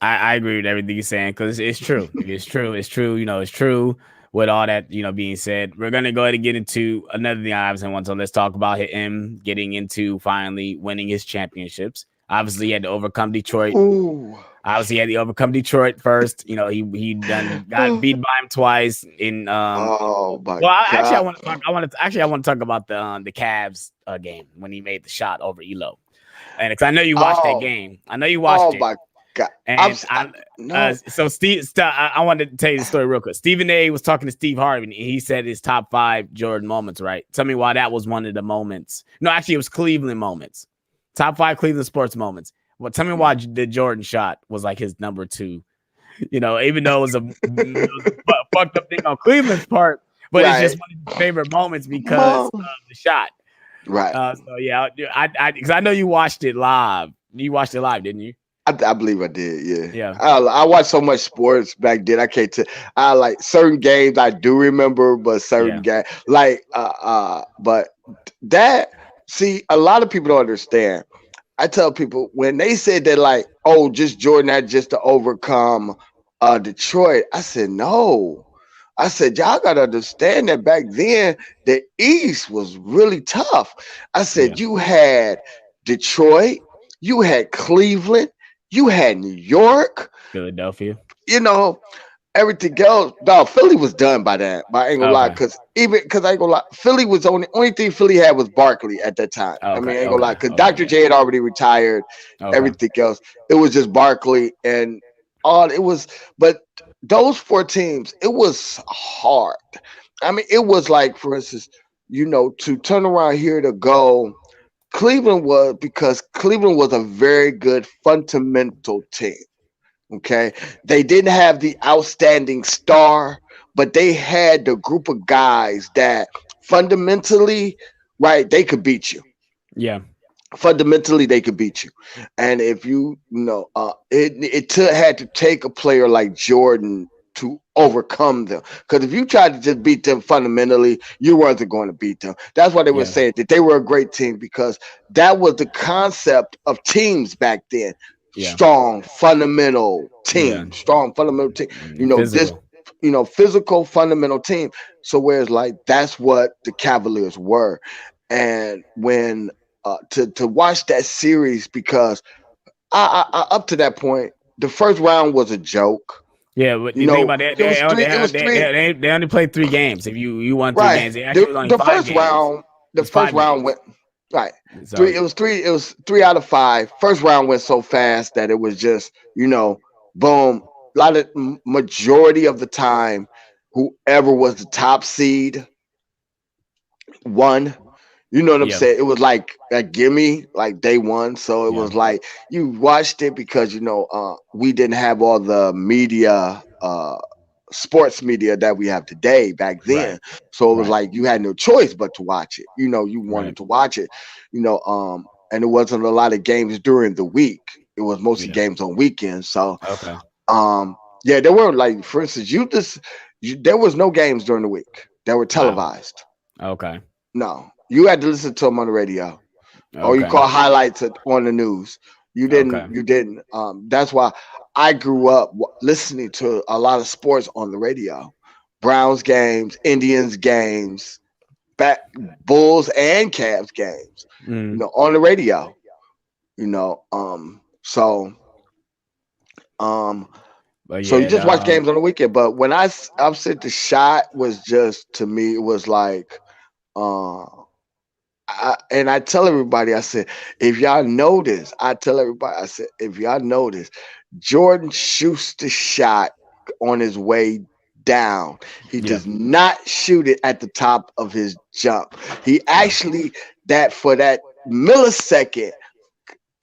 I agree with everything you're saying because it's true. It's true. It's true. It's true. with all that, being said, we're gonna go ahead and get into another thing I obviously want. So let's talk about him getting into finally winning his championships. Obviously, he had to overcome Detroit. Ooh. Obviously, he had to overcome Detroit first. He done got beat by him twice in Oh my Well, I God. want to talk. I want to talk about the Cavs game when he made the shot over Elo, and because I know you watched that Oh, game. I know you watched oh it, my God. and No. so I wanted to tell you the story real quick. Stephen A. was talking to Steve Harvey, and he said his top 5 Jordan moments. Right? Tell me why that was one of the moments. No, actually, it was Cleveland moments. Top 5 Cleveland sports moments. Well, tell me why the Jordan shot was like his number 2. Even though it was a fucked up thing on Cleveland's part, but it's just Right. one of his favorite moments because Mom. of the shot. Right. So yeah, because I know you watched it live. You watched it live, didn't you? I believe I did. Yeah. Yeah, I watched so much sports back then. I can't tell. I like certain games I do remember, but certain yeah, games but that see a lot of people don't understand. I tell people when they said that like, oh, just Jordan had just to overcome Detroit. I said no. I said y'all gotta understand that back then the East was really tough. I yeah. said you had Detroit, you had Cleveland, you had New York, Philadelphia. you know, everything else. No, Philly was done by that. But I ain't gonna lie, Okay, because I ain't gonna lie, Philly was only thing Philly had was Barkley at that time. I okay, mean, I ain't gonna okay, lie, because okay, Dr. J had already retired. okay. Everything else, it was just Barkley and all. It was, but those 4 teams, it was hard. I mean, it was like, for instance, to turn around here to go. Cleveland was a very good fundamental team. Okay. They didn't have the outstanding star, but they had the group of guys that fundamentally, right, they could beat you. Yeah, Fundamentally, they could beat you. And if had to take a player like Jordan to overcome them. Because if you tried to just beat them fundamentally, you weren't going to beat them. That's why they were yeah, saying that they were a great team because that was the concept of teams back then. yeah, yeah. Strong fundamental team. This, Physical. physical fundamental team. So whereas like that's what the Cavaliers were, and when to watch that series because I up to that point the first round was a joke. Yeah, but you think about that, It was three. It was three. they only played 3 games. If you won 3 games, Right. it actually was only The 5 games. the It's first five round games. went right. So It was 3 out of 5. First round went so fast that it was just boom. A lot of majority of the time, whoever was the top seed won. You know what I'm yeah, saying? It was like a gimme, like day one. So it yeah, was like you watched it because we didn't have all the media, sports media that we have today back right, then. So it was right, like you had no choice but to watch it. You wanted right, to watch it. And it wasn't a lot of games during the week. It was mostly yeah, games on weekends. So okay, yeah, there were like, for instance, there was no games during the week that were wow, televised. okay, No, you had to listen to them on the radio, or you okay, call highlights on the news. You didn't. okay, You didn't. That's why I grew up listening to a lot of sports on the radio. Browns games, Indians games, back Bulls and Cavs games. mm. On the radio. So um, But so you yeah, just watch games on the weekend. But when I've said the shot was just to me, it was like. Uh, and I tell everybody, I said, if y'all notice, I tell everybody, I said, if y'all notice, Jordan shoots the shot on his way down. He yeah, does not shoot it at the top of his jump. He yeah, actually, that for that millisecond,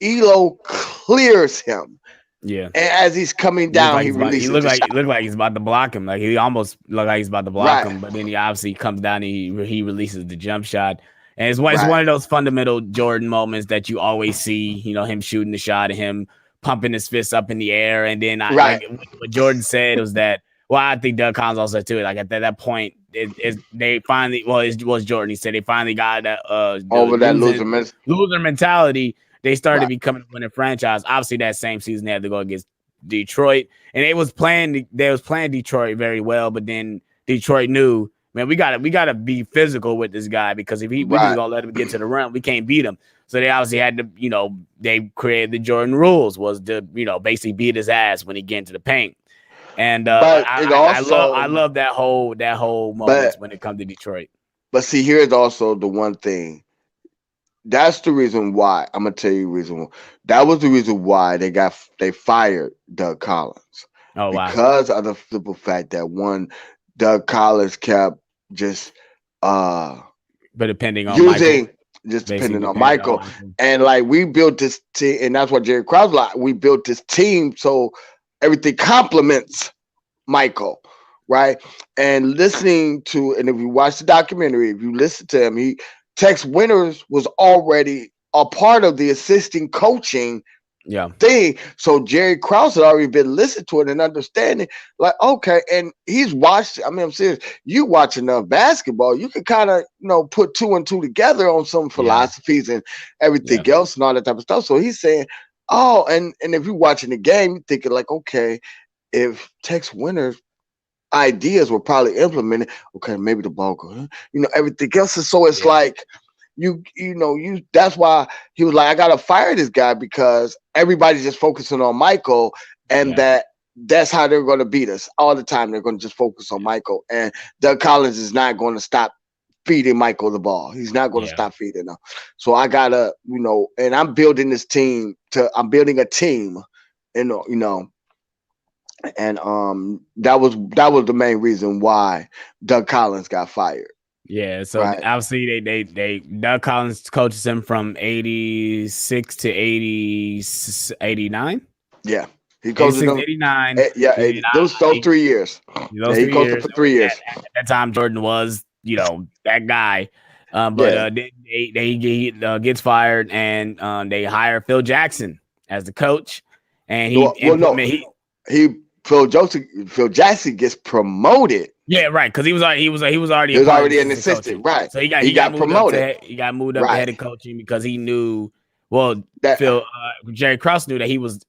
Elo clears him. yeah. And as he's coming He looked down, like he he's about. He releases looked the like shot. he looked like he's about to block him. Like he almost looked like he's about to block Right, him. But then he obviously comes down and he releases the jump shot. And it's right, one of those fundamental Jordan moments that you always see. Him shooting the shot and him pumping his fists up in the air. And then I right. like what Jordan said was that. Well, I think Doug Collins also said too. Like at that point, they finally. Well, it was Jordan. He said they finally got that the Over that loser miss. loser mentality. They started Right, becoming a winning franchise. Obviously, that same season they had to go against Detroit, and they was playing Detroit very well, but then Detroit knew, man, we gotta be physical with this guy because if we just Right. gonna let him get to the run, we can't beat him. So they obviously had to, they created the Jordan rules was to, basically beat his ass when he get into the paint. And But it I also, love that whole moments but when it comes to Detroit. see, here's also the one thing. That's the reason why I'm gonna tell you the reason. That was the reason why they fired Doug Collins, Oh wow. because of the simple fact that one, Doug Collins kept just uh But depending on Michael, using, just basically depending on depending on Michael. Michael. And like we built this team, and that's what Jerry Krause like. We built this team so everything complements Michael, right? And listening to, and if you watch the documentary, if you listen to him, Tex Winters was already a part of the assisting coaching Yeah. thing. So Jerry Krause had already been listening to it and understanding, like, okay, and he's watched. I mean, I'm serious. You watch enough basketball, you can kind of, put two and two together on some Yeah. philosophies and everything Yeah. else and all that type of stuff. So he's saying, oh, and if you're watching the game, you're thinking like, okay, if Tex Winters ideas were probably implemented, okay, maybe the ball go, everything else. And so it's Yeah. like that's why he was like, I gotta fire this guy because everybody's just focusing on Michael, and Yeah. that's how they're gonna beat us all the time. They're gonna just focus on Michael. And Doug Collins is not gonna stop feeding Michael the ball. He's not gonna Yeah. stop feeding him. So I gotta, and I'm building this team I'm building a team, and that was the main reason why Doug Collins got fired. Yeah, so Right. obviously they Doug Collins coaches him from 86 to 89. Yeah. He coaches 86, them. 89. Yeah, And 80, those 3 years. those Yeah, he three coached them years. for 3 years. At that time, Jordan was, that guy. But Yeah. he gets fired, and they hire Phil Jackson as the coach, and he Well, no, implement he. he Phil Jackson gets promoted. Yeah, right. Because he was already He a was part of the already an assistant assistant, coaching. right? So he He got got moved up promoted, to right? head of coaching because he knew. Well, That Jerry Krause knew that he was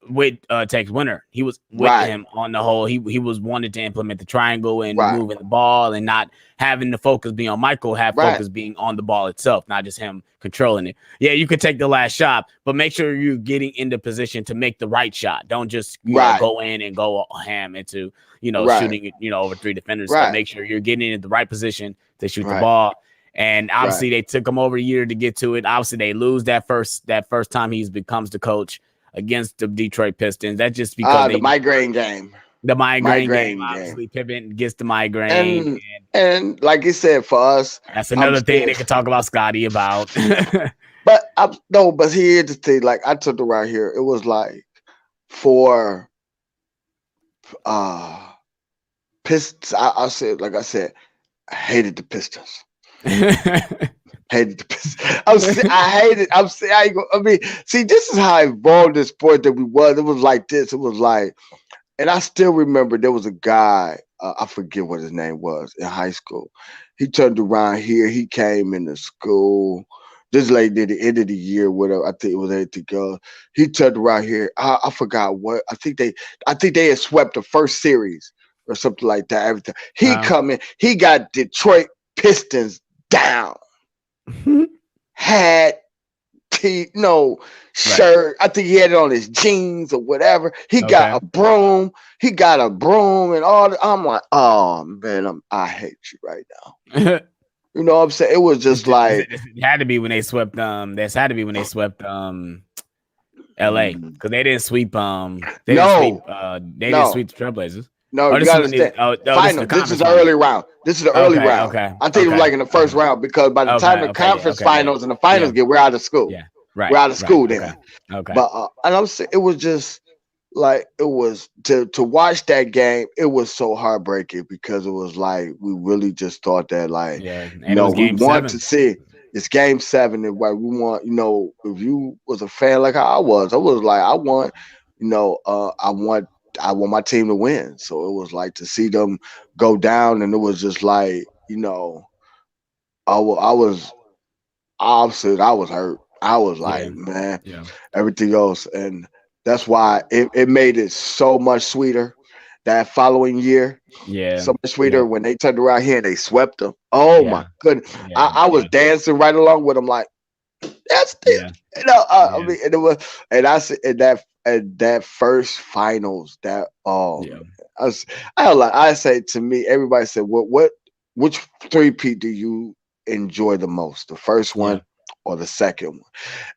with Tex Winter. He was with right, him on the whole. He was wanted to implement the triangle and right, moving the ball and not having the focus be on Michael, have right, focus being on the ball itself, not just him controlling it. Yeah, you could take the last shot, but make sure you're getting into position to make the right shot. Don't just right, go in and go ham into right, shooting it over three defenders. Stuff. right, Make sure you're getting in the right position to shoot the right, ball. And right. obviously they took him over a year to get to it. Obviously they lose that first time he becomes the coach against the Detroit Pistons. That's just because The migraine game, the migraine game. migraine game, Obviously Pippen gets the migraine, and and like you said, for us, that's I'm another thing still. they could talk about Scotty about. But no, but here's the thing. Like I took it right here. It was like for uh Pistons. I said, like I said, I hated the Pistons. Hated the Pistons. I hated. I mean, see, this is how involved in sport that we was. It was like this. It was like, and I still remember there was a guy. I forget what his name was in high school. He turned around here. He came into school. This lady at the end of the year, whatever. I think it was anything else. He turned around here. I forgot what. I think they had swept the first series or something like that. Everything. He Wow. come in. He got Detroit Pistons down. Had no shirt. I think he had it on his jeans or whatever. He got Okay. a broom. He got a broom and all. I'm like, oh man, I hate you right now. You know what I'm saying? It was just like, It had to be when they swept. This had to be when they swept. L.A. because they didn't sweep. They didn't sweep. They didn't no, sweep the Trailblazers. no. Oh, You this is gotta when they. understand. This is the Final. This conference is the final. early round. This is the early Okay. round. Okay. I think it was like in the first Okay. round because by the time the conference finals and the finals Yeah. get, we're out of school. Yeah. We're Right. out of Right. school Okay. then. Okay. But and I'm saying it was just like it was to watch that game. It was so heartbreaking because it was like we really just thought that like Yeah. And it was we game want to 7. see it's game 7 and what we want. If you was a fan like how I was like I want I want my team to win. So it was like to see them go down and it was just like I was opposite. I was hurt. I was Yeah. like, man, Yeah. everything else. And that's why it made it so much sweeter. that following year. Yeah. So much Yeah. sweeter when they turned around here and they swept them. Oh Yeah. my goodness. Yeah. I was Yeah. dancing right along with them like, that's it. Yeah. I Yeah. mean, and it was, and I said, and that first finals, that Yeah. I was, I say to me, everybody said, which three-peat do you enjoy the most, the first Yeah. one or the second one?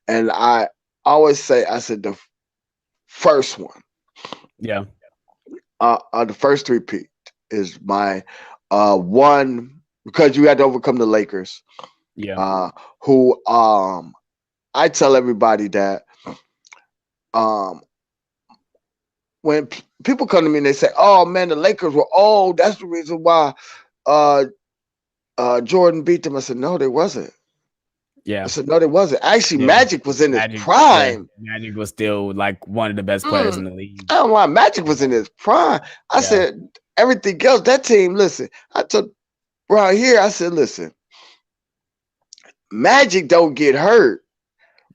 And I always say, I said the first one, Yeah. the first three-peat is my one because you had to overcome the Lakers, Yeah. uh, who I tell everybody that um when people come to me and they say, "Oh man, the Lakers were old. That's the reason why uh Jordan beat them." I said, "No, they wasn't." I Yeah. said, "No, they wasn't." Actually, Yeah. Magic was in his Magic. Yeah. prime. Magic was still like one of the best players Mm, in the league. I don't lie. Magic was in his prime. I Yeah. said, everything else, that team. Listen, I told right here. I said, listen, Magic don't get hurt,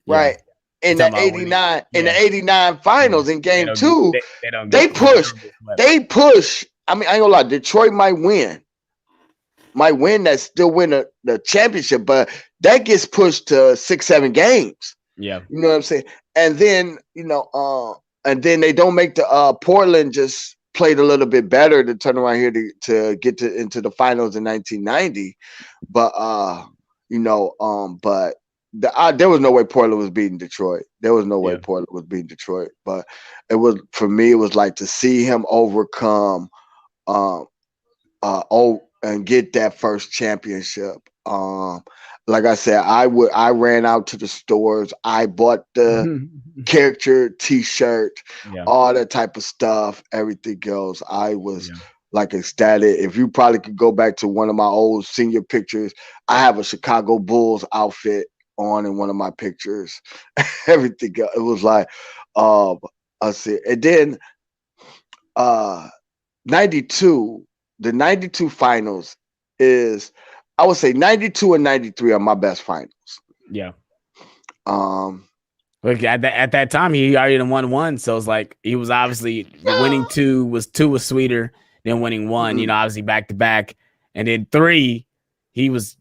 Yeah. right? You In the talking about when they? '89, in Yeah. the '89 Yeah. finals in They Game don't get. Two, They don't they get. They push. don't get swept. They push. I mean, I ain't gonna lie. Detroit might win that still win the championship, but that gets pushed to 6-7 games. Yeah. You know what I'm saying? And then and then they don't make the Portland just played a little bit better to turn around here to get into the finals in 1990. But but there was no way Portland was beating Detroit. There was no way Yeah. Portland was beating Detroit. But it was for me. It was like to see him overcome um and get that first championship. Like I said, I ran out to the stores. I bought the character T-shirt, Yeah. all that type of stuff. Everything else, I was Yeah. like ecstatic. If you probably could go back to one of my old senior pictures, I have a Chicago Bulls outfit on in one of my pictures. Everything else, it was like, um, I see. And then uh 92, the 92 finals is, I would say 92 and 93 are my best finals. Yeah. Um, Look at that time he already done won one, so it's like he was obviously winning two was sweeter than winning one. You know, mm, obviously back to back, and then three, he was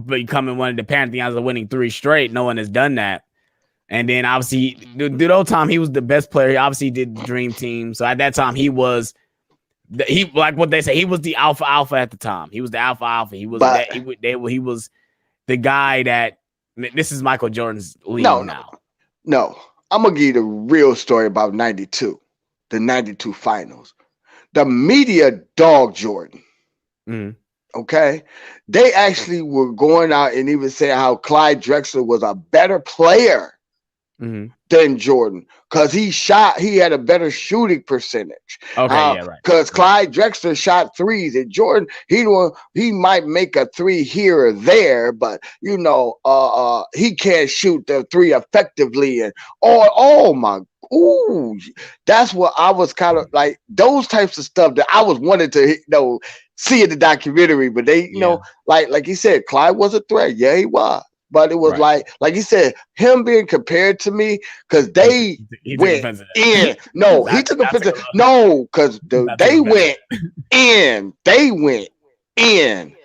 becoming one of the pantheons of winning three straight. No one has done that. And then obviously, the old time he was the best player. He obviously did the dream team. So at that time he like what they say, he was the alpha at the time. He was the alpha. He was but that he was the guy that this is Michael Jordan's league no, no, now. no. I'm gonna give you the real story about 92, the 92 finals. The media dogged Jordan. Mm-hmm. Okay, they actually were going out and even saying how Clyde Drexler was a better player Mm-hmm. than Jordan because he had a better shooting percentage. Okay, yeah, right. Because Right. Clyde Drexler shot threes and Jordan, he might make a three here or there, but he can't shoot the three effectively. And oh my, ooh, that's what I was kind of like, those types of stuff that I was wanting to see in the documentary. But they, Yeah. like he said, Clyde was a threat. Yeah, he was. But it was Right. like you said, him being compared to me because they He took went offense to in. that. No, he took I offense. took a lot. No, because I took they offense to went in. They went in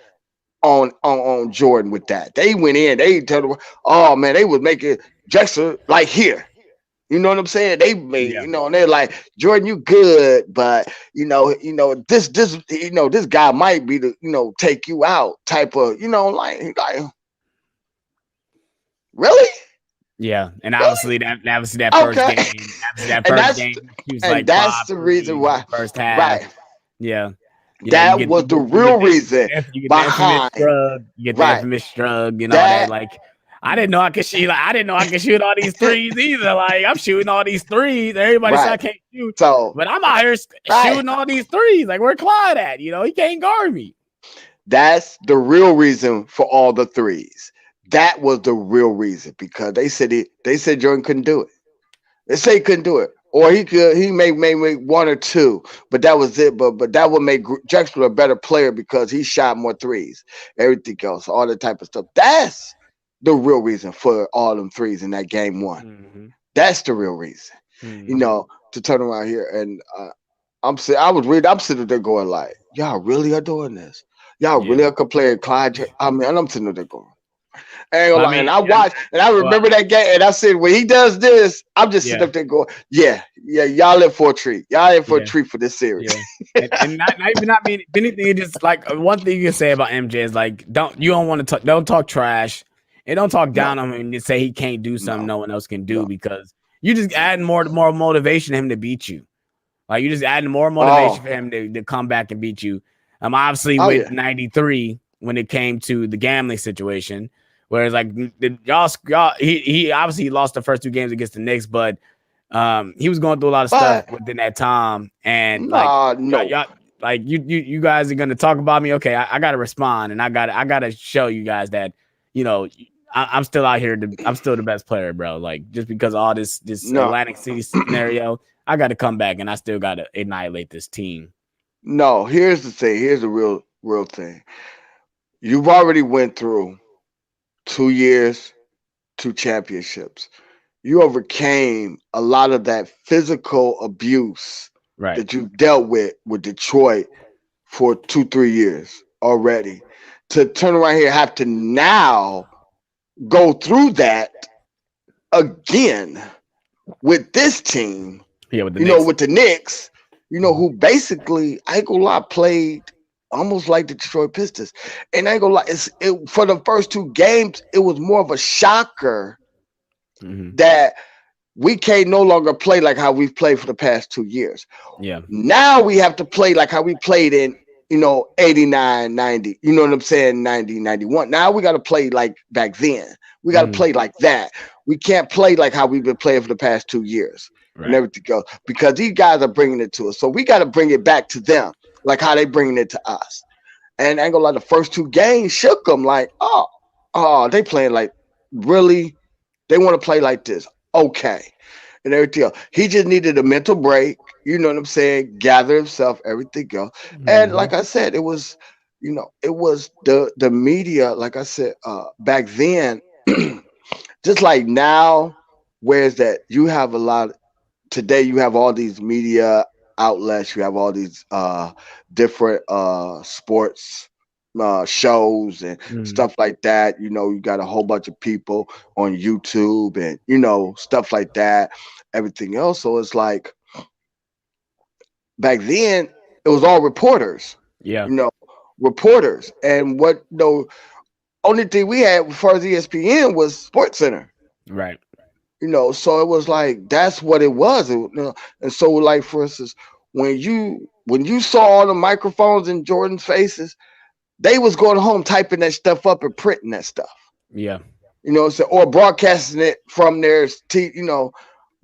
on Jordan with that. They went in. They told him, oh man, they was making Drexler like here. You know what I'm saying? They made, that. and they're like, Jordan, you good, but this guy might be the, take you out type of, like really? Yeah. And Really? obviously that first Okay. game. Obviously that and first that's game, he was and like that's five the reason threes in why, the first half. right? Yeah. Yeah, That was the real reason you get the infamous behind, shrug, you get the right? infamous shrug and all that. That Like, I didn't know I could shoot. Like, I didn't know I could shoot all these threes either. Like, I'm shooting all these threes. Everybody said I right. can't shoot, So but I'm out here right, shooting all these threes. Like, where Clyde at? He can't guard me. that's the real reason for all the threes. That was the real reason because they said Jordan couldn't do it. They say he couldn't do it. Or he may make one or two, but that was it. But that would make Drexler a better player because he shot more threes. Everything else, all that type of stuff. That's the real reason for all them threes in that game one. Mm-hmm. That's the real reason, Mm-hmm. to turn around here. And I'm sitting there going like, y'all really are doing this. Y'all Yeah. really are comparing Clyde. I mean, and I'm sitting there going, I ain't gonna I lie. mean, And I watched, and I well, remember that game, and I said, when he does this, I'm just sitting yeah, up there going, yeah, yeah, y'all in for a treat. Y'all in for a yeah. treat for this series. Yeah. And not even not mean anything. It's just like one thing you can say about MJ is like don't want to talk, don't talk trash and don't talk No, down on him and say he can't do something no, no one else can do no. because you just adding more motivation to him to beat you. Like you just adding more motivation Oh, for him to come back and beat you. Obviously oh with yeah. '93 when it came to the gambling situation, whereas like y'all he obviously lost the first two games against the Knicks, but he was going through a lot of stuff But within that time, and like nah, no, y'all like you guys are gonna talk about me. Okay, I gotta respond, and I gotta show you guys that you know I'm still out here. I'm still the best player, bro. Like just because of all this no, Atlantic City scenario, I got to come back, and I still got to annihilate this team. no. Here's the thing. Here's the real thing. You've already went through 2 years, two championships. You overcame a lot of that physical abuse Right. that you dealt with Detroit for 2 3 years already. To turn around here and have to now go through that again with this team, Yeah, with the Knicks. with the Knicks, who basically, I ain't gonna lie, played almost like the Detroit Pistons. And I ain't gonna lie, for the first two games, it was more of a shocker Mm-hmm. that we can't no longer play like how we've played for the past 2 years. Yeah. Now we have to play like how we played in, 89, 90, you know what I'm saying, 90, 91. Now we got to play like back then. We got to Mm-hmm. play like that. We can't play like how we've been playing for the past 2 years and Right. everything else because these guys are bringing it to us. So we got to bring it back to them, like how they bringing it to us. And I ain't gonna lie, the first two games shook them like, they playing like, really? They want to play like this. Okay. And everything else. He just needed a mental break, you know what I'm saying? Gather himself, everything else. And Mm-hmm. like I said, it was the media, like I said, back then, just like now, whereas that you have a lot today you have all these media outlets, you have all these different sports shows and Mm-hmm. stuff like that. You got a whole bunch of people on YouTube and stuff like that, everything else. So it's like back then it was all reporters, Yeah. you know, reporters. And what only thing we had as far as ESPN was Sports Center. Right. So it was like that's what it was. And so like for instance, when you saw all the microphones in Jordan's faces, they was going home typing that stuff up and printing that stuff. Yeah. Or broadcasting it from their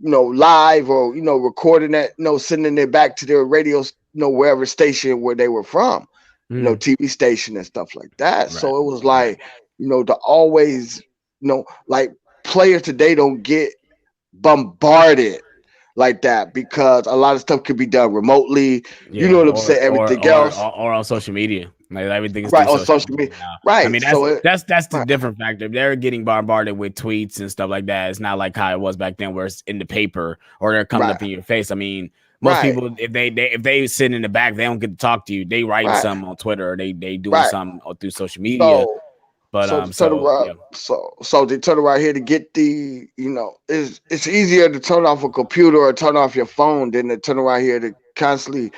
live or recording that, sending it back to their radio, wherever station where they were from, Mm-hmm. TV station and stuff like that. Right. So it was Right. like, to always, like players today don't get bombarded like that because a lot of stuff could be done remotely. You know Yeah, what I'm or saying? or Everything or else, or on social media. Like everything is through right, on social social media media, now. I right? mean, So it, that's the right, different factor. They're getting bombarded with tweets and stuff like that. It's not like how it was back then, where it's in the paper or they're coming right, up in your face. I mean, most right, people, if they sit in the back, they don't get to talk to you. They writing right, something on Twitter or they doing right. something through social media. So But so to turn so around, yeah, so they turn around here to get it's easier to turn off a computer or turn off your phone than to turn around here to constantly,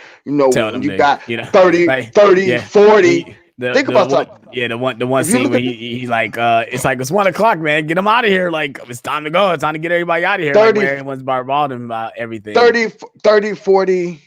tell when them you to got like 30, yeah 40. we Think the about one something. yeah the one If you scene look where at the he's like it's like it's 1 o'clock, man, get them out of here, like it's time to go, it's time to get everybody out of here, like 30, where everyone's bombarding about everything. 30, 30, 40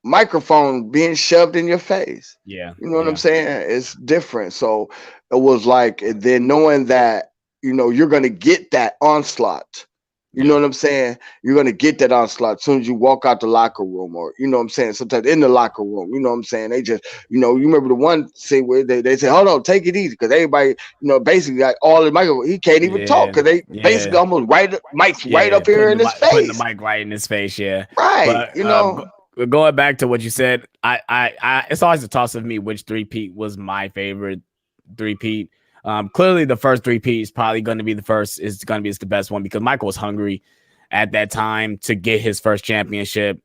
microphone being shoved in your face. Yeah, You know what I'm yeah, saying? It's different. So it was like, and then knowing that, you're going to get that onslaught. You know yeah, what I'm saying? You're going to get that onslaught as soon as you walk out the locker room, or, you know what I'm saying? Sometimes in the locker room, you know what I'm saying? They just, you remember the one scene where they say, hold on, take it easy. Because everybody, basically like all the microphone, he can't even talk yeah, because they basically yeah, almost Mike's right yeah, up here in his putting the face. mic right in his face, yeah. Right. But going back to what you said, it's always a toss of me which three-peat was my favorite three-peat. Clearly the first three-peat is probably going to be the best one because Michael was hungry at that time to get his first championship.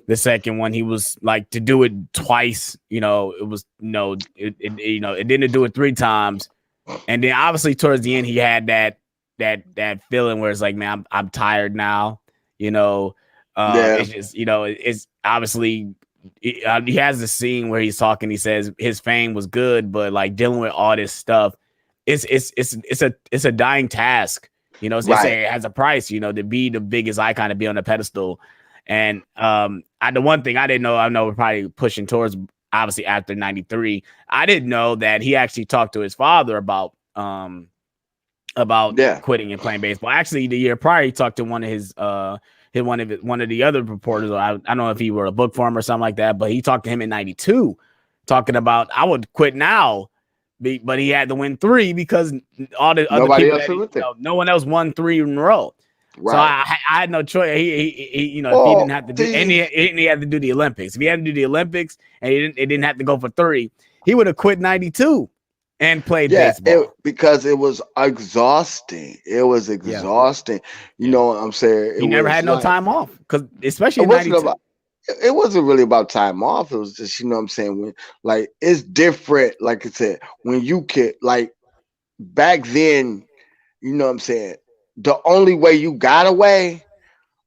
The second one, he was like to do it twice. It was it didn't do it 3 times, and then obviously towards the end, he had that feeling where it's like, man, I'm tired now. Yeah, It's just it's obviously he has the scene where he's talking. He says his fame was good, but like dealing with all this stuff, it's a dying task. right. It has a price. To be the biggest icon, to be on a pedestal. And the one thing I didn't know, I know we're probably pushing towards obviously after '93. I didn't know that he actually talked to his father about Yeah, quitting and playing baseball. Actually, the year prior, he talked to one of one of the other reporters. I don't know if he wrote a book for him or something like that, but he talked to him in '92, talking about I would quit now, but he had to win 3 because all the other nobody people else with it. no one else won 3 in a row. So Right. I had no choice. He if he didn't Well, have to do, and see, he had to do the Olympics. If he had to do the Olympics and it didn't have to go for 3, he would have quit '92 and played yeah, baseball. because it was exhausting. It was Yeah, exhausting. You yeah. know what I'm saying? It He never was had no like time off because especially it in wasn't '92. about. It wasn't really about time off. It was just, you know what I'm saying, when like it's different. Like I said, when you can like back then, you know what I'm saying. The only way you got away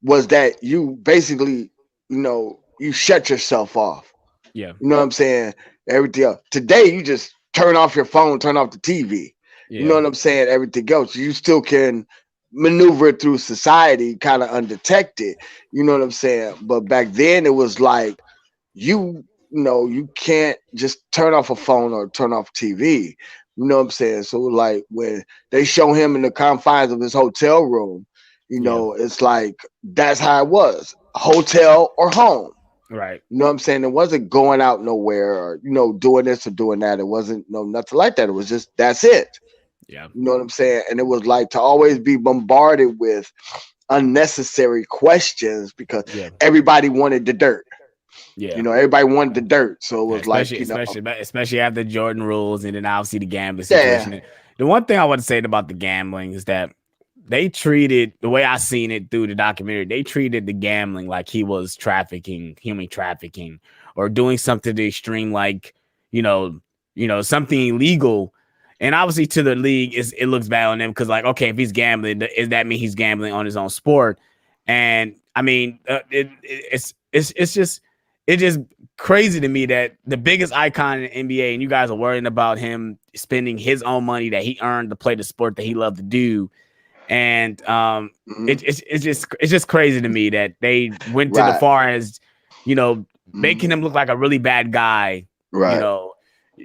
was that you basically, you shut yourself off. Yeah, You know what I'm saying? Everything else. Today, you just turn off your phone, turn off the TV. You know yeah, what I'm saying? Everything else. You still can maneuver through society kind of undetected. You know what I'm saying? But back then, it was like you can't just turn off a phone or turn off TV. You know what I'm saying? So, like, when they show him in the confines of his hotel room, yeah. it's like that's how it was, hotel or home. Right. You know what I'm saying? It wasn't going out nowhere or, doing this or doing that. It wasn't no nothing like that. It was just that's it. Yeah, You know what I'm saying? And it was like to always be bombarded with unnecessary questions because yeah, everybody wanted the dirt. yeah. Everybody wanted the dirt. So it Yeah, was like, especially after Jordan rules, and then obviously the gambling yeah, situation. The one thing I want to say about the gambling is that they treated the way I seen it through the documentary. They treated the gambling like he was trafficking, human trafficking, or doing something to the extreme, like you know, something illegal. And obviously, to the league, it looks bad on them because, like, okay, if he's gambling, does that mean he's gambling on his own sport? And I mean, it's just crazy to me that the biggest icon in the NBA, and you guys are worrying about him spending his own money that he earned to play the sport that he loved to do, and mhm, it's just crazy to me that they went to the right, far as you know mhm, making him look like a really bad guy, you right, know,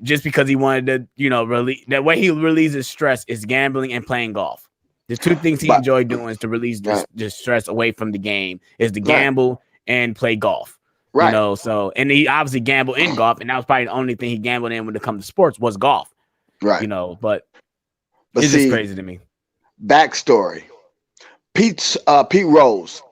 just because he wanted to, really that way he releases stress is gambling and playing golf. The 2 things he but enjoyed doing is to release right, this stress away from the game is to right, gamble and play golf. right, So and he obviously gambled in golf, and that was probably the only thing he gambled in when it comes to sports was golf. right. But But it's just see, crazy to me. backstory: Pete Rose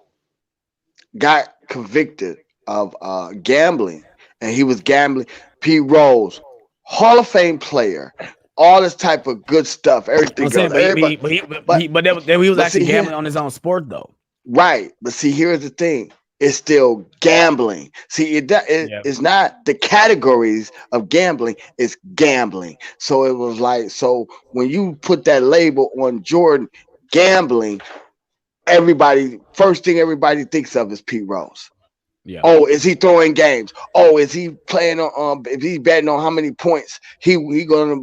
got convicted of gambling, and he was gambling. Pete Rose, Hall of Fame player, all this type of good stuff, I'm everything saying, goes. Everybody, but he was but actually see here, gambling on his own sport though. right? But see, here's the thing: it's still gambling. See, Yeah, it's not the categories of gambling; it's gambling. So it was like, so when you put that label on Jordan gambling, everybody first thing everybody thinks of is Pete Rose. yeah, Oh, is he throwing games? Oh, is he playing on? If he's betting on how many points he gonna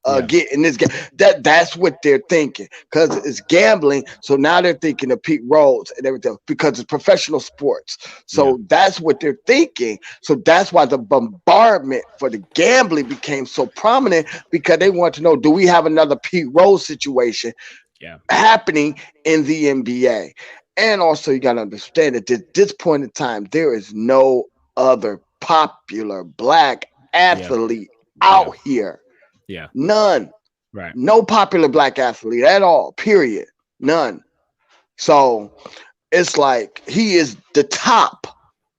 yeah, get in this game? That's what they're thinking because it's gambling. So now they're thinking of Pete Rose and everything because it's professional sports. yeah, So that's what they're thinking. So that's why the bombardment for the gambling became so prominent because they want to know: do we have another Pete Rose situation yeah, happening in the NBA? And also, you got to understand that at this point in time, there is no other popular black yeah, athlete yeah, out here. yeah. None. Right. No popular black athlete at all, period. None. So it's like he is the top.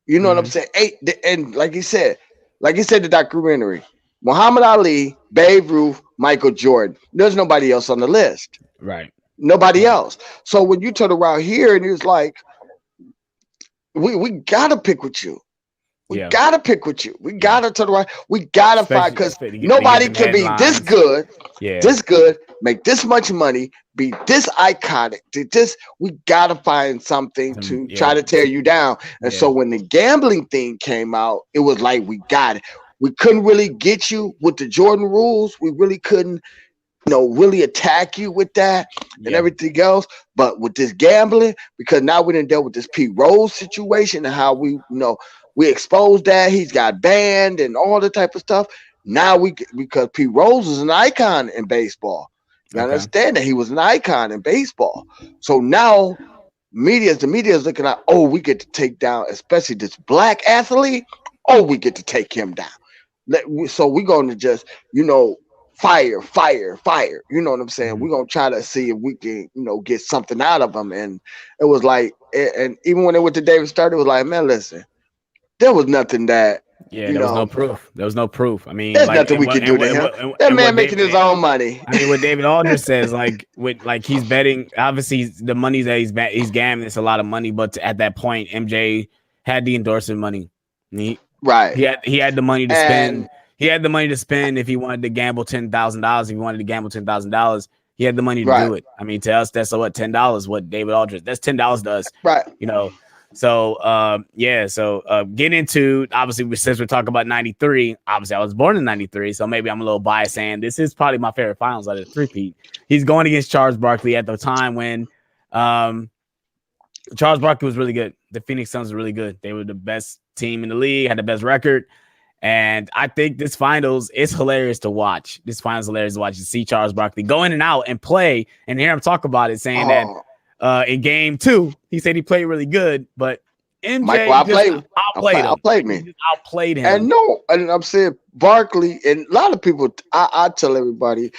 You know what I'm Mm-hmm. saying? And like he said, the documentary, Muhammad Ali, Babe Ruth, Michael Jordan. There's nobody else on the list. Right. Nobody Right. else. So when you turn around here and it's like we gotta pick with you. We Yeah, gotta pick with you. We yeah. gotta turn around. We gotta fight Especially because to get nobody them can be headlines. Yeah, this good, make this much money, be this iconic. To this, we gotta find something some to yeah, try to tear you down. And yeah, so when the gambling thing came out, it was like we got it. We couldn't really get you with the Jordan rules. We really couldn't, really attack you with that and yeah, everything else. But with this gambling, because now we didn't deal with this P Rose situation and how we exposed that he's got banned and all the type of stuff. Now because P Rose is an icon in baseball. You okay, understand that he was an icon in baseball. So now the media is looking at, oh, we get to take down, especially this black athlete. Oh, we get to take him down. So we're going to just, fire, fire, fire. You know what I'm saying? mhm. We're going to try to see if we can, get something out of him. And it was like, and even when they went to David Stern, it was like, man, listen, there was nothing that, Yeah. you There was no know, proof. There was no proof. I mean, there's like, nothing we can do to him. That and what man making his David. own money. I mean, what David Aldridge says, like, with like he's betting. Obviously, the money that he's gambling, it's a lot of money. But at that point, MJ had the endorsement money. He Right. he had the money to spend. And He had the money to spend if he wanted to gamble $10,000. If he wanted to gamble $10,000, he had the money to right, do it. I mean, to us, that's what $10. What David Aldridge, that's $10 to us. right. You know. So yeah. So get into, obviously, since we're talking about '93. Obviously, I was born in '93, so maybe I'm a little biased saying this is probably my favorite finals out of the three-peat. He's going against Charles Barkley at the time when um Charles Barkley was really good. The Phoenix Suns were really good. They were the best team in the league, had the best record. And I think this finals is hilarious to watch. This finals is hilarious to watch. To see Charles Barkley go in and out and play and hear him talk about it, saying that Oh, in game two, he said he played really good, but Michael, MJ just outplayed him. outplayed He me. just outplayed And him. no, and I'm saying Barkley, and a lot of people, I tell everybody,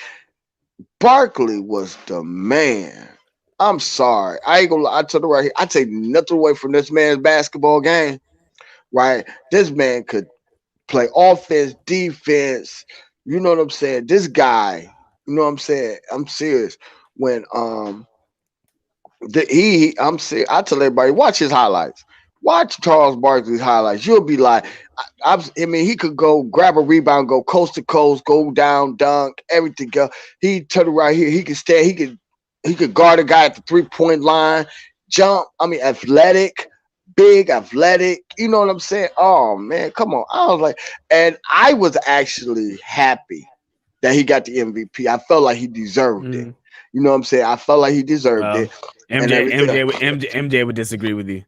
Barkley was the man. I'm sorry. I ain't gonna lie. I tell you right here, I take nothing away from this man's basketball game, right? This man could play offense, defense. You know what I'm saying? This guy, you know what I'm saying? I'm serious. When I'm serious. I tell everybody, watch his highlights. Watch Charles Barkley's highlights. You'll be like, I mean, he could go grab a rebound, go coast to coast, go down, dunk, everything. Go. He turn right here. He could stand. He could guard a guy at the 3-point line, jump. I mean, athletic, big, athletic. You know what I'm saying? Oh man, come on. I was like, and I was actually happy that he got the MVP. I felt like he deserved it. Mhm. You know what I'm saying? I felt like he deserved Well, it and everything. MJ would disagree with you.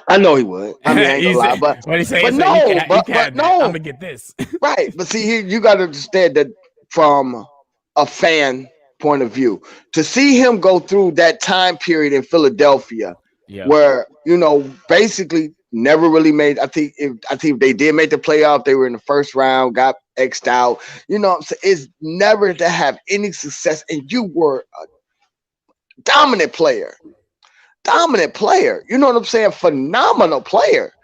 I know he would. I mean, I ain't He gonna lie, said, but what he say? He but said, you no, can't, you can't have that. I'm no, gonna get this. right. But see, here you got to understand that from a fan point of view, to see him go through that time period in Philadelphia, Yeah. where basically never really made. I think if they did make the playoff, they were in the first round, got xed out. You know, what I'm saying, it's never to have any success, and you were a dominant player. Dominant player. You know what I'm saying? Phenomenal player.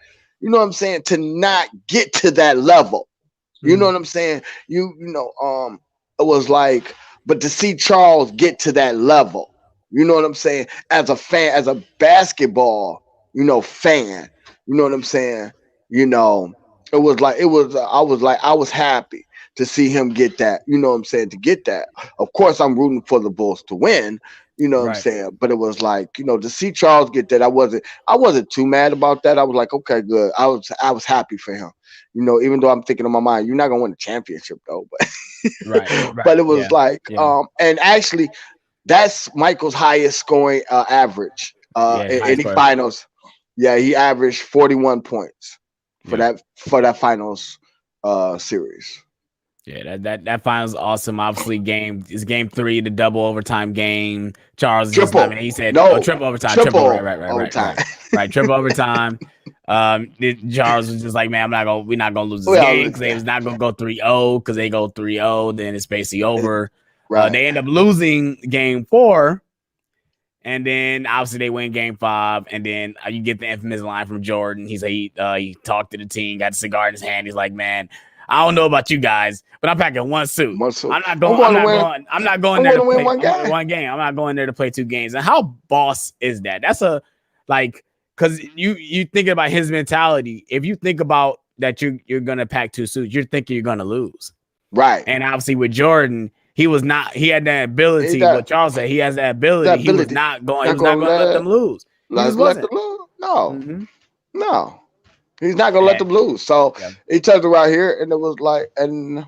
You know what I'm saying? To not get to that level. You know Mhm. what I'm saying? It was like, but to see Charles get to that level, you know what I'm saying? As a fan, as a basketball, fan, you know what I'm saying? You know, I was happy to see him get that, you know what I'm saying, to get that. Of course, I'm rooting for the Bulls to win, you know what I'm Right. saying? But it was like, to see Charles get that, I wasn't too mad about that. I was like, okay, good. I was happy for him. Even though I'm thinking in my mind, you're not gonna win the championship though, but Right. Right. but it was Yeah. like, Yeah. and actually, that's Michael's highest scoring average Yeah. in High any score. finals. Yeah, he averaged 41 points for Yeah. that finals series. Yeah, that finals awesome. Obviously, game three, the double overtime game. Charles just, I Triple, mean, he said, oh, no, triple overtime, triple, right, triple right, right, right, overtime. right, right, triple overtime. Charles was just like, man, we're not gonna lose this We all game lose because they that. was not gonna go 3-0 because they go 3-0, then it's basically over. Right. They end up losing game four, and then obviously they win game five, and then you get the infamous line from Jordan. He talked to the team, got a cigar in his hand. He's like, man, I don't know about you guys, but I'm packing one suit. So I'm not I'm going. going to win. I'm not going I'm there going to to win play one game. one game. I'm not going there to play two games. And how boss is that? That's a like because you thinking about his mentality. If you think about that, you're gonna pack two suits. You're thinking you're gonna lose. Right. And obviously with Jordan, he was not. He had that He ability. that What Charles said, he has that that ability. He was ability. not going. He Not was not gonna going to let them lose. He just let them wasn't. lose. No, Mm-hmm. no. He's not gonna let And, them lose. So yeah, he turned around here, and it was like, and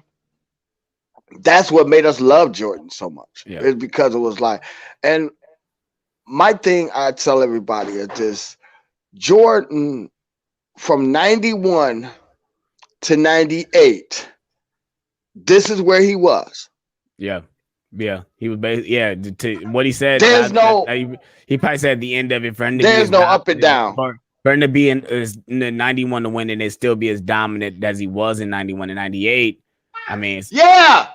that's what made us love Jordan so much. yeah, Is because it was like, and my thing I tell everybody is this: Jordan from 91 to 98. This is where he was. yeah, yeah. He was basically to what he said. There's no He probably said at the end of it for him to be there's as no up and down. for him to be in the 91 to win and it still be as dominant as he was in 91 and 98. I mean, Yeah.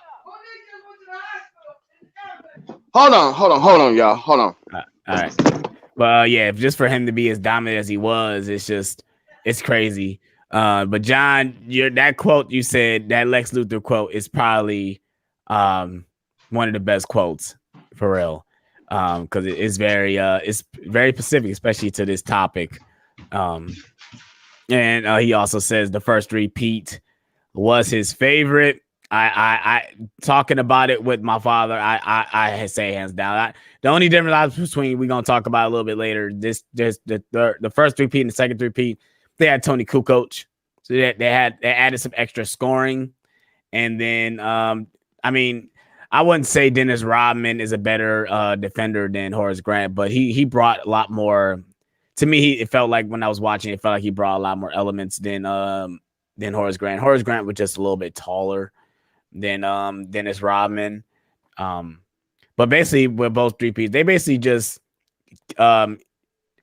Hold on, y'all. Hold on. all right. But yeah, just for him to be as dominant as he was, it's crazy. But John, that quote you said, that Lex Luthor quote is probably one of the best quotes for real. Because it's very specific, especially to this topic. And he also says the first repeat was his favorite. I talking about it with my father. I say hands down. The only difference between we're gonna talk about a little bit later. This the first repeat and the second repeat, they had Tony Kukoc, so they added some extra scoring, and then I mean I wouldn't say Dennis Rodman is a better defender than Horace Grant, but he brought a lot more. To me, it felt like when I was watching, it felt like he brought a lot more elements than Horace Grant. Horace Grant was just a little bit taller than Dennis Rodman. But basically with both three Ps, they basically just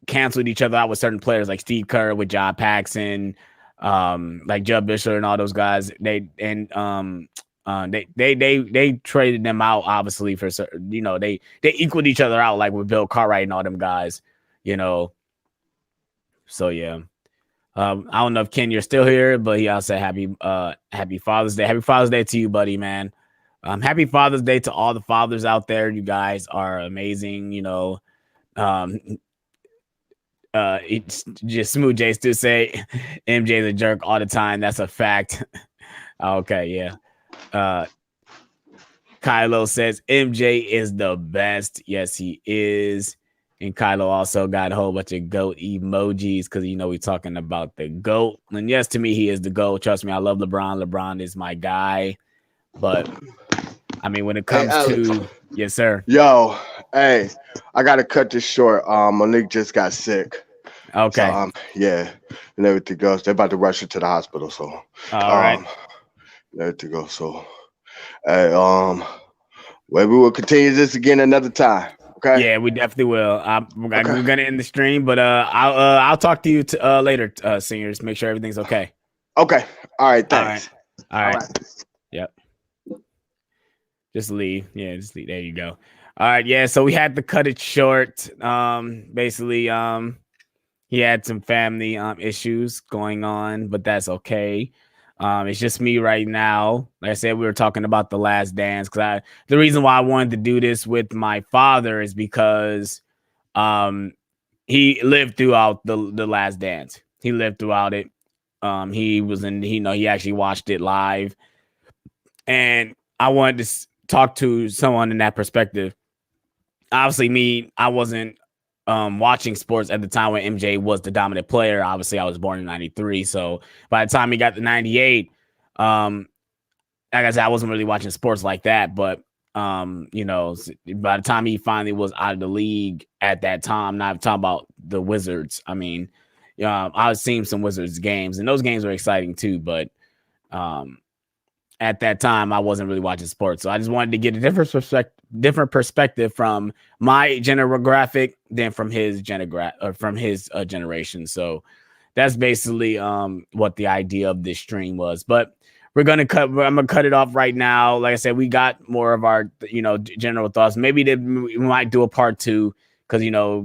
canceled each other out with certain players like Steve Kerr with John Paxson, like Judd Bishler and all those guys. They traded them out obviously for they equaled each other out like with Bill Cartwright and all them guys, So yeah. I don't know if Ken, you're still here, but he also happy Father's Day. Happy Father's Day to you, buddy, man. Happy Father's Day to all the fathers out there. You guys are amazing. It's just Smooth J still say MJ's a jerk all the time. That's a fact. Okay, yeah. Kylo says MJ is the best. Yes, he is. And Kylo also got a whole bunch of GOAT emojis because, we're talking about the GOAT. And yes, to me, he is the GOAT. Trust me, I love LeBron. LeBron is my guy. But, I mean, when it comes to... Yes, sir. Yo, hey, I got to cut this short. Monique just got sick. Okay. So, yeah, and everything goes. They're about to rush her to the hospital. So, all right. Everything goes. So, hey, well, we will continue this again another time. Okay. Yeah, we definitely will. We're gonna end the stream, but I'll talk to you later, singers. Make sure everything's okay. Okay. All right. Thanks. All right. Yep. Just leave. Yeah, just leave. There you go. All right. Yeah. So we had to cut it short. Basically, he had some family issues going on, but that's okay. It's just me right now. Like I said, we were talking about The Last Dance because the reason why I wanted to do this with my father is because he lived throughout the Last Dance. He lived throughout it. He was he actually watched it live, and I wanted to talk to someone in that perspective. Obviously, I wasn't watching sports at the time when MJ was the dominant player. Obviously, I was born in 93. So by the time he got to 98, like I said, I wasn't really watching sports like that. But, by the time he finally was out of the league at that time, not talking about the Wizards. I mean, I was seeing some Wizards games, and those games were exciting too. But at that time, I wasn't really watching sports. So I just wanted to get a different perspective from my demographic than from his generation. So that's basically what the idea of this stream was. But I'm gonna cut it off right now. Like I said, we got more of our general thoughts. Maybe we might do a part 2 because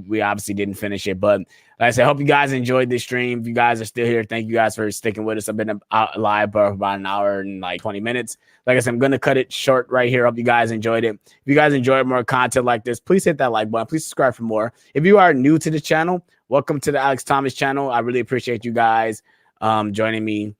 we obviously didn't finish it. But like I said, I hope you guys enjoyed this stream. If you guys are still here, thank you guys for sticking with us. I've been live for about an hour and 20 minutes. Like I said, I'm going to cut it short right here. Hope you guys enjoyed it. If you guys enjoyed more content like this, please hit that like button. Please subscribe for more. If you are new to the channel, welcome to the Alex Thomas channel. I really appreciate you guys joining me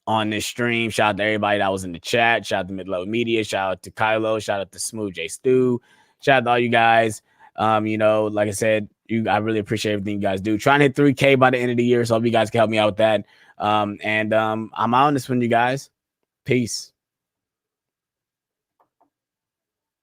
on this stream. Shout out to everybody that was in the chat. Shout out to Midlow Media. Shout out to Kylo. Shout out to Smooth J Stu. Shout out to all you guys. Like I said, I really appreciate everything you guys do. Trying to hit 3K by the end of the year, so I hope you guys can help me out with that. I'm out on this one, you guys. Peace.